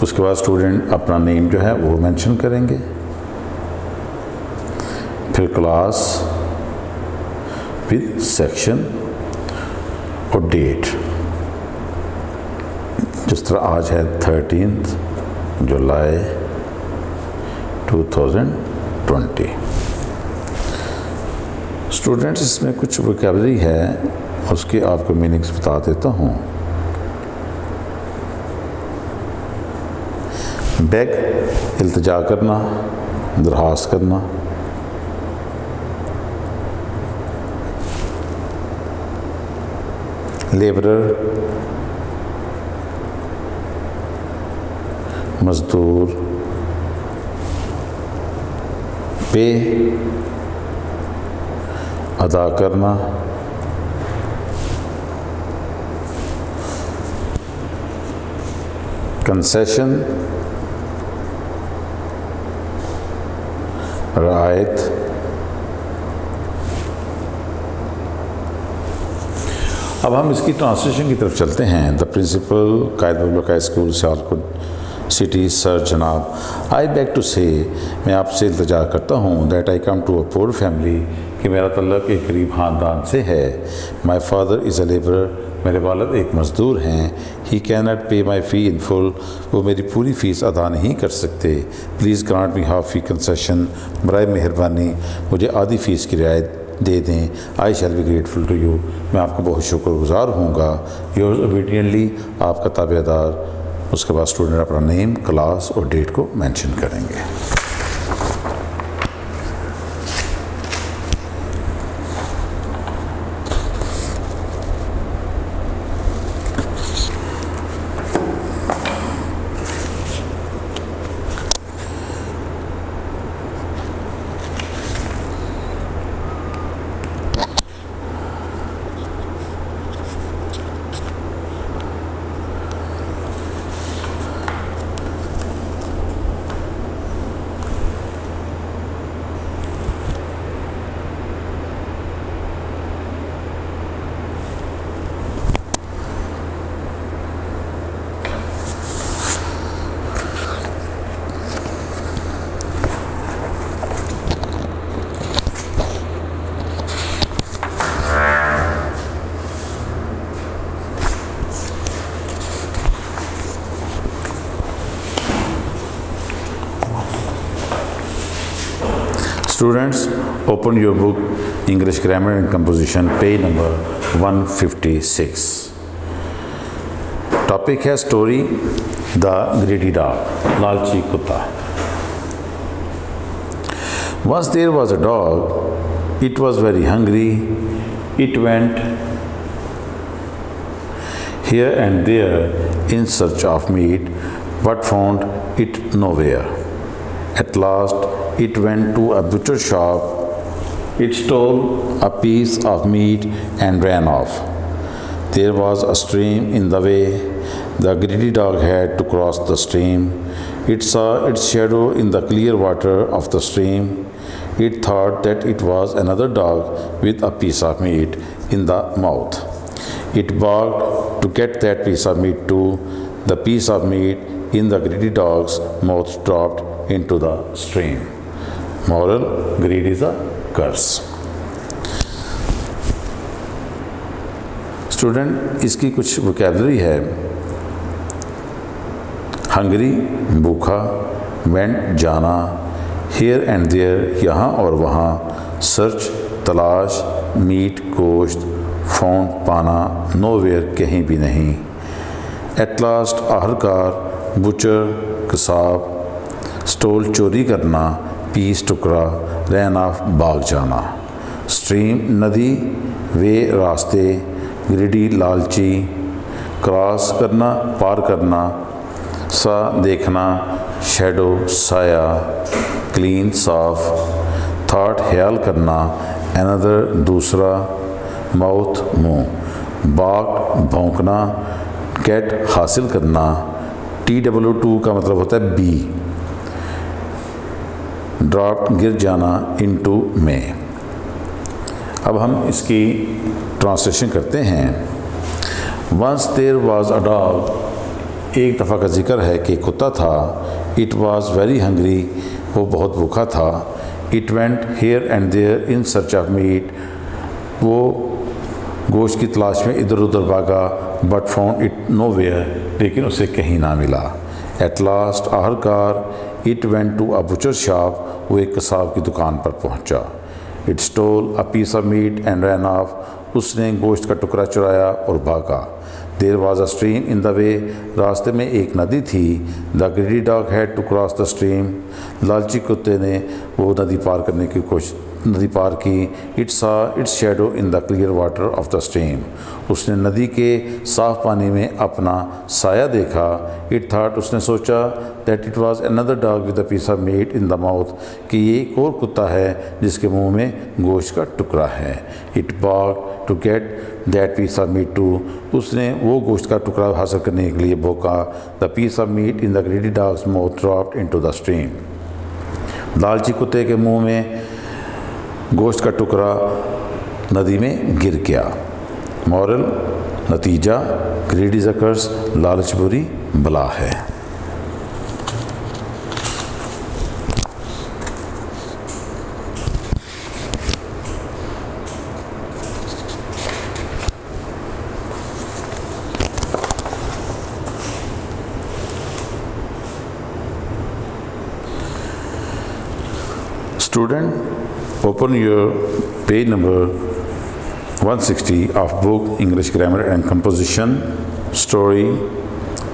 उसके बाद student अपना name जो है वो mention करेंगे, फिर class with section और date. जिस तरह आज है 13 जुलाई 2020। स्टूडेंट्स, इसमें कुछ वोकैबुलरी है, उसकी आपको मीनिंग्स बता देता हूँ। बेग, इल्तिजा करना, दरख्वास्त करना। लेबरर, मजदूर। पे, अदा करना। कंसेशन, रायत, अब हम इसकी ट्रांसलेशन की तरफ चलते हैं। The principal Quaid public high school Sialkot city sir जनाब, आई बैग टू से, मैं आपसे इल्तिजा करता हूँ that I come to a poor family, कि मेरा तल्लक एक गरीब ख़ानदान से है। My father is a labourer, मेरे वालिद एक मज़दूर हैं। ही कैन नॉट पे माई फ़ी इन फुल, वो मेरी पूरी फ़ीस अदा नहीं कर सकते। Please grant me half fee concession, बराए मेहरबानी मुझे आधी फ़ीस की रियायत दे दें। I shall be grateful to you, मैं आपका बहुत शुक्रगुजार होऊंगा। योर्स ओबीडियंटली, आपका ताबेदार। उसके बाद स्टूडेंट अपना नेम, क्लास और डेट को मेंशन करेंगे। Students, open your book English Grammar and Composition, page number 156. Topic है story The Greedy Dog, लालची कुत्ता। Once there was a dog, it was very hungry, it went here and there in search of meat, but found it nowhere. At last, it went to a butcher shop. It stole a piece of meat and ran off. There was a stream in the way. The greedy dog had to cross the stream. It saw its shadow in the clear water of the stream. It thought that it was another dog with a piece of meat in the mouth. It barked to get that piece of meat too. The piece of meat in the greedy dog's mouth dropped into the stream. Moral: greed is a curse. Student, इसकी कुछ vocabulary है। Hungary, भूखा, went, जाना, here and there, यहाँ और वहाँ, search, तलाश, meet, गोश्त, फाउंड, पाना, नोवेयर, कहीं भी नहीं, एट लास्ट, आखिरकार, बुचर, कसाब, स्टोल, चोरी करना, पीस, टुकड़ा, रैन ऑफ, भाग जाना, स्ट्रीम, नदी, वे, रास्ते, ग्रीडी, लालची, क्रॉस, करना, पार करना, सा, देखना, शैडो, साया, क्लीन, साफ, थॉट, ख्याल करना, अनदर, दूसरा, माउथ, मुँह, बाग, भौंकना, गेट, हासिल करना, TW2 का मतलब होता है बी, ड्रॉप, गिर जाना, इनटू, में। अब हम इसकी ट्रांसलेशन करते हैं। Once there was a dog, एक दफ़ा का जिक्र है कि कुत्ता था। इट वाज वेरी हंग्री, वो बहुत भूखा था। It went here and there in search of meat, वो गोश्त की तलाश में इधर उधर भागा। बट फाउंड इट नोवेयर, लेकिन उसे कहीं ना मिला। एट लास्ट, आखिरकार, it went to a butcher shop, वो एक कसाब की दुकान पर पहुंचा। It stole a piece of meat and ran off, उसने गोश्त का टुकड़ा चुराया और भागा। There was a stream in the way, रास्ते में एक नदी थी। The greedy dog had to cross the stream, लालची कुत्ते ने वो नदी पार करने की कोशिश नदी पार की, इट सा it's shadow in the clear water of the stream, उसने नदी के साफ पानी में अपना साया देखा। इट थाट, उसने सोचा, that it was another dog with a piece of meat in the mouth, कि ये एक और कुत्ता है जिसके मुंह में गोश्त का टुकड़ा है। It bark to get that piece of meat too, उसने वो गोश्त का टुकड़ा हासिल करने के लिए भौंका। The piece of meat in the greedy dog's mouth dropped into the stream, लालची कुत्ते के मुंह में गोश्त का टुकड़ा नदी में गिर गया। मॉरल, नतीजा, ग्रीडी इज़ अ कर्स, लालच बुरी बला है। Student, open your page number 160 of book English Grammar and Composition. Story,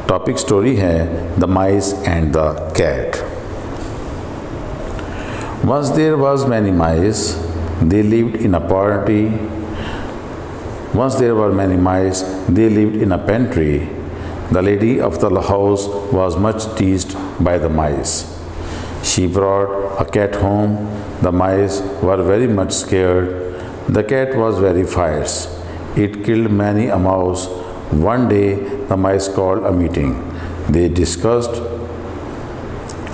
topic story है The Mice and the Cat. Once there was many mice, they lived in a party. Once there were many mice, they lived in a pantry. The lady of the house was much teased by the mice. She brought a cat home. The mice were very much scared. The cat was very fierce. It killed many a mouse. One day, the mice called a meeting. They discussed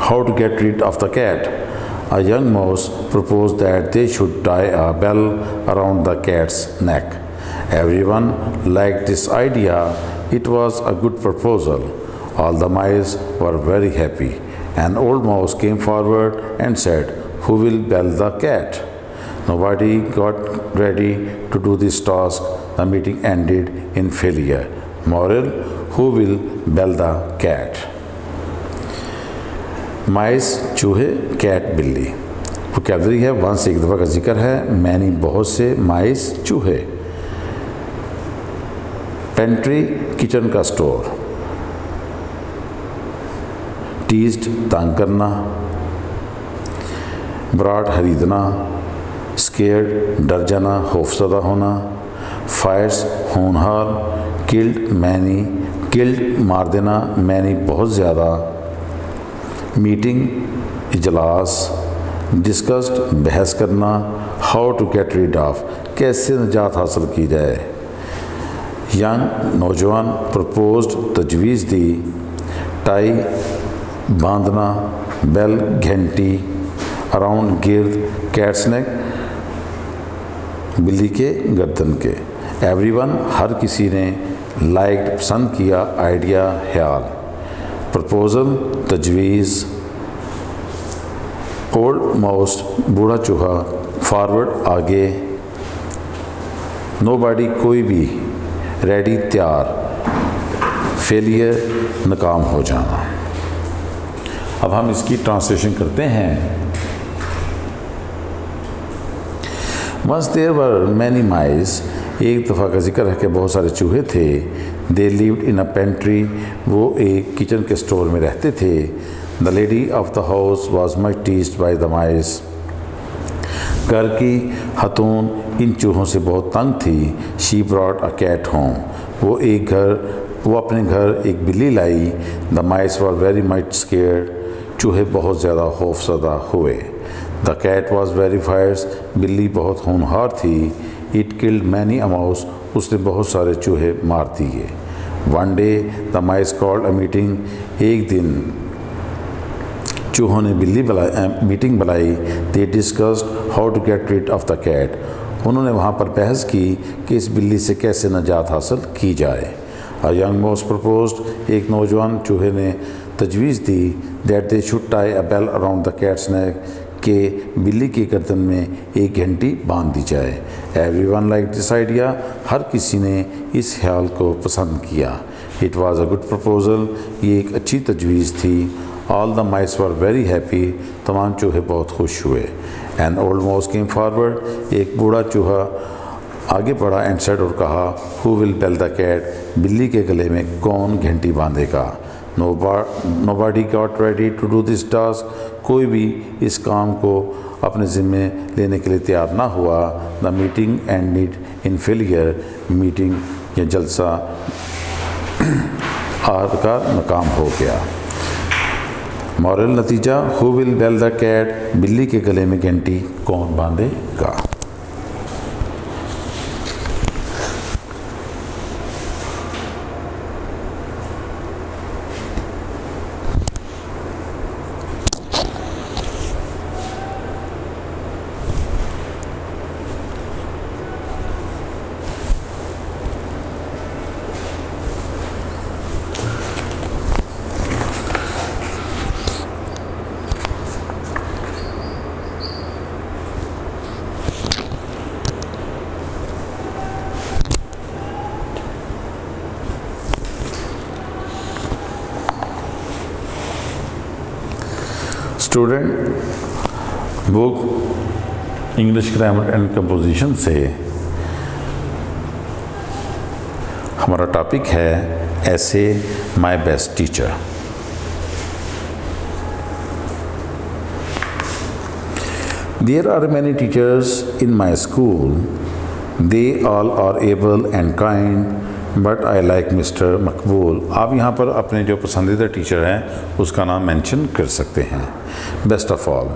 how to get rid of the cat. A young mouse proposed that they should tie a bell around the cat's neck. Everyone liked this idea. It was a good proposal. All the mice were very happy. An old mouse came forward and said, "Who will bell the cat?" Nobody got ready to do this task. The meeting ended in failure. Moral, who will bell the cat? माइस चूहे, cat बिल्ली। Vocabulary है, once एक दफ़ा का जिक्र है, many बहुत से, माइस चूहे। पेंट्री किचन का स्टोर। टीज्ड तंग करना। ब्रॉड खरीदना। स्केर्ड डर जाना, खौफजदा होना। फायर्स होनहार। किल्ड मैनी, किल्ड मार देना, मैनी बहुत ज़्यादा। मीटिंग इजलास। डिस्कस्ड बहस करना। How to get rid of, कैसे निजात हासिल की जाए। यंग नौजवान। प्रपोज्ड तजवीज़ दी। टाई बांधना। बेल घंटी। अराउंड गिर्द, कैट्स नेक बिल्ली के गर्दन के। एवरीवन हर किसी ने। लाइक्ड पसंद किया, आइडिया ख्याल। प्रपोजल तजवीज़। ओल्ड माउस बूढ़ा चूहा। फॉरवर्ड आगे। नोबॉडी कोई भी। रेडी तैयार। फेलियर नाकाम हो जाना। अब हम इसकी ट्रांसलेशन करते हैं। वंस देयर वर मैनी माइस, एक दफ़ा का जिक्र है कि बहुत सारे चूहे थे। They lived in a pantry, वो एक किचन के स्टोर में रहते थे। The lady of the house was much teased by the mice, घर की खतून इन चूहों से बहुत तंग थी। She brought a cat home, वो अपने घर एक बिल्ली लाई। The mice were very much scared, चूहे बहुत ज़्यादा खौफजदा हुए। The cat was very fierce, बिल्ली बहुत होनहार थी। It killed many a mouse, उसने बहुत सारे चूहे मार दिए। One day the mice called a meeting, एक दिन चूहों ने मीटिंग बुलाई। They discussed how to get rid of the cat, उन्होंने वहाँ पर बहस की कि इस बिल्ली से कैसे निजात हासिल की जाए। अ यंग माउस प्रपोज्ड, एक नौजवान चूहे ने तजवीज़ दी। That they should tie a bell around the cat's neck, कि बिल्ली की गर्दन में एक घंटी बांध दी जाए। एवरीवन लाइक दिस आइडिया, हर किसी ने इस ख्याल को पसंद किया। It was a good proposal, ये एक अच्छी तजवीज़ थी। All the mice were very happy, तमाम चूहे बहुत खुश हुए। An old mouse came forward, एक बूढ़ा चूहा आगे बढ़ा एंड सेड, और कहा, who will bell the cat, बिल्ली के गले में कौन घंटी बांधेगा। Nobody got ready to do this task. कोई भी इस काम को अपने ज़िम्मे लेने के लिए तैयार ना हुआ. The meeting ended in failure. Meeting या जलसा आखिरकार नाकाम हो गया. मॉरल नतीजा, who will bell the cat, बिल्ली के गले में घंटी कौन बांधेगा. Student, book English grammar and composition से हमारा टॉपिक है essay my best teacher. There are many teachers in my school. They all are able and kind, but I like Mr. मकबूल. आप यहाँ पर अपने जो पसंदीदा टीचर हैं उसका नाम मेंशन कर सकते हैं. Best of all,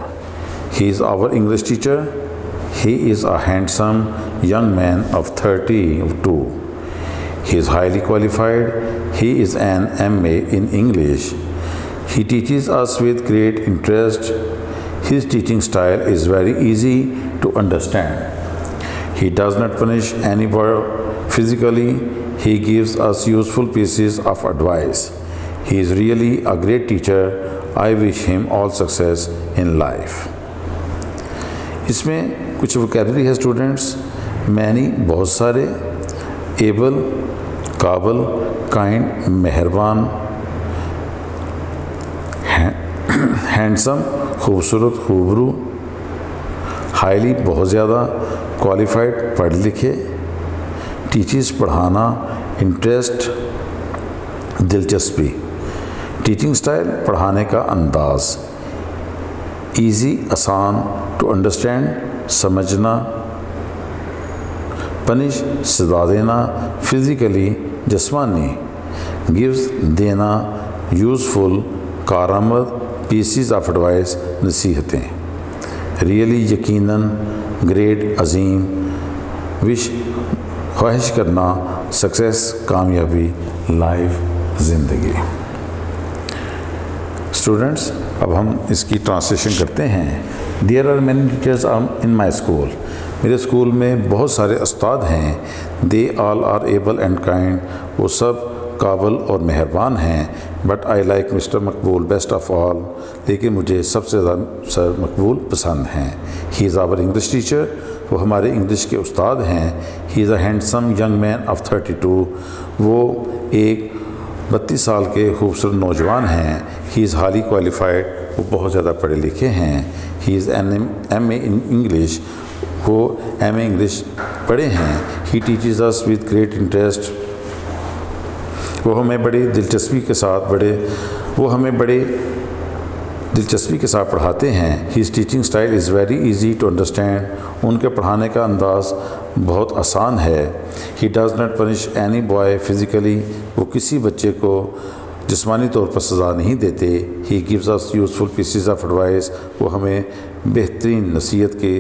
he is our English teacher. He is a handsome young man of 32. He is highly qualified. He is an MA in English. He teaches us with great interest. His teaching style is very easy to understand. He does not punish anyone physically. He gives us useful pieces of advice. He is really a great teacher. I wish him all success in life. इसमें कुछ vocabulary है students. Many बहुत सारे, able काबल, kind मेहरबान, handsome खूबसूरत खूबरू, highly बहुत ज़्यादा, क्वालिफाइड पढ़ लिखे, टीचर्स पढ़ाना, इंटरेस्ट दिलचस्पी, टीचिंग स्टाइल पढ़ाने का अंदाज़, इजी आसान, टू अंडरस्टैंड समझना, पनिश सजा देना, फिज़िकली जिस्मानी, गिव्स देना, यूज़फुल कारआमद, पीसीज ऑफ एडवाइस नसीहतें, रियली यकीनन, ग्रेट अजीम, विश ख्वाहिश करना, सक्सेस कामयाबी, लाइफ ज़िंदगी. स्टूडेंट्स, अब हम इसकी ट्रांसलेशन करते हैं. There are many teachers in my school. मेरे स्कूल में बहुत सारे उस्ताद हैं. They all are able and kind. वो सब काबल और मेहरबान हैं. But I like mister Maqbool best of all. लेकिन मुझे सबसे ज़्यादा सर मकबूल पसंद हैं. He is our English teacher. वो हमारे इंग्लिश के उस्ताद हैं. He is a handsome young man of 32. वो एक 32 साल के खूबसूरत नौजवान हैं. He is highly qualified. वो बहुत ज़्यादा पढ़े लिखे हैं. He is an MA in English. वो MA इंग्लिश पढ़े हैं. He teaches us with great interest. वो हमें बड़ी दिलचस्पी के साथ पढ़ाते हैं. His teaching style is very easy to understand. उनके पढ़ाने का अंदाज़ बहुत आसान है. He does not punish any boy physically. वो किसी बच्चे को जिस्मानी तौर पर सज़ा नहीं देते. He gives us useful pieces of advice. वो हमें बेहतरीन नसीहत के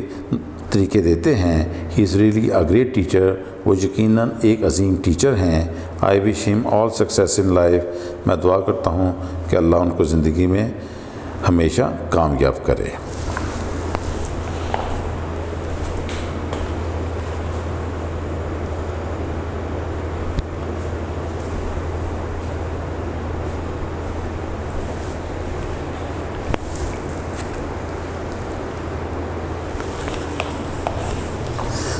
तरीके देते हैं. He is really a great teacher. वो यकीनन एक अजीम टीचर हैं. I wish him all success in life. मैं दुआ करता हूँ कि अल्लाह उनको ज़िंदगी में हमेशा कामयाब करे.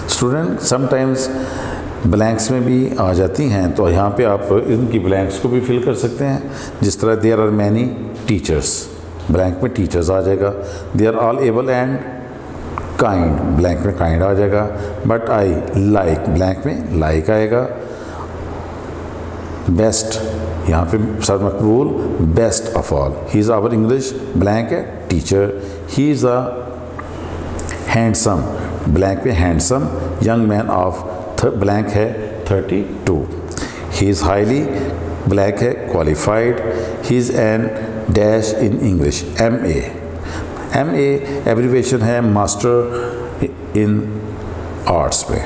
स्टूडेंट, समटाइम्स ब्लैंक्स में भी आ जाती हैं, तो यहाँ पे आप इनकी ब्लैंक्स को भी फिल कर सकते हैं. जिस तरह there are many teachers, blank में टीचर्स आ जाएगा. They are all able and kind, blank में काइंड आ जाएगा. बट आई लाइक, ब्लैंक में लाइक आएगा. बेस्ट, यहाँ पे sir Maqbool, best of all. He is our English blank है teacher. He is a handsome, blank पे handsome young man of blank है 32। ही इज़ हाईली, ब्लैंक है qualified. He is an dash in English MA। MA abbreviation है master in arts में।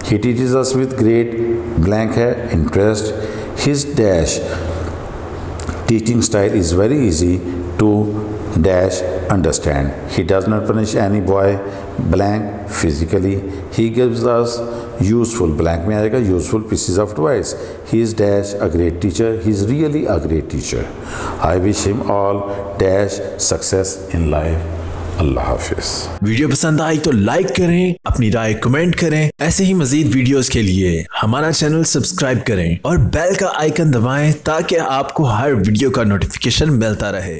He teaches us with great, blank है interest. His dash teaching style is very easy to dash understand. He does not punish any boy, blank physically. He gives us useful, blank में आएगा useful pieces of advice. He is dash a great teacher. He is really a great teacher. I wish him all dash success in life. Allah Hafiz.
Video पसंद आई तो like करें, अपनी राय comment करें। ऐसे ही मजीद videos के लिए हमारा चैनल सब्सक्राइब करें और बेल का आइकन दबाएं ताकि आपको हर वीडियो का नोटिफिकेशन मिलता रहे।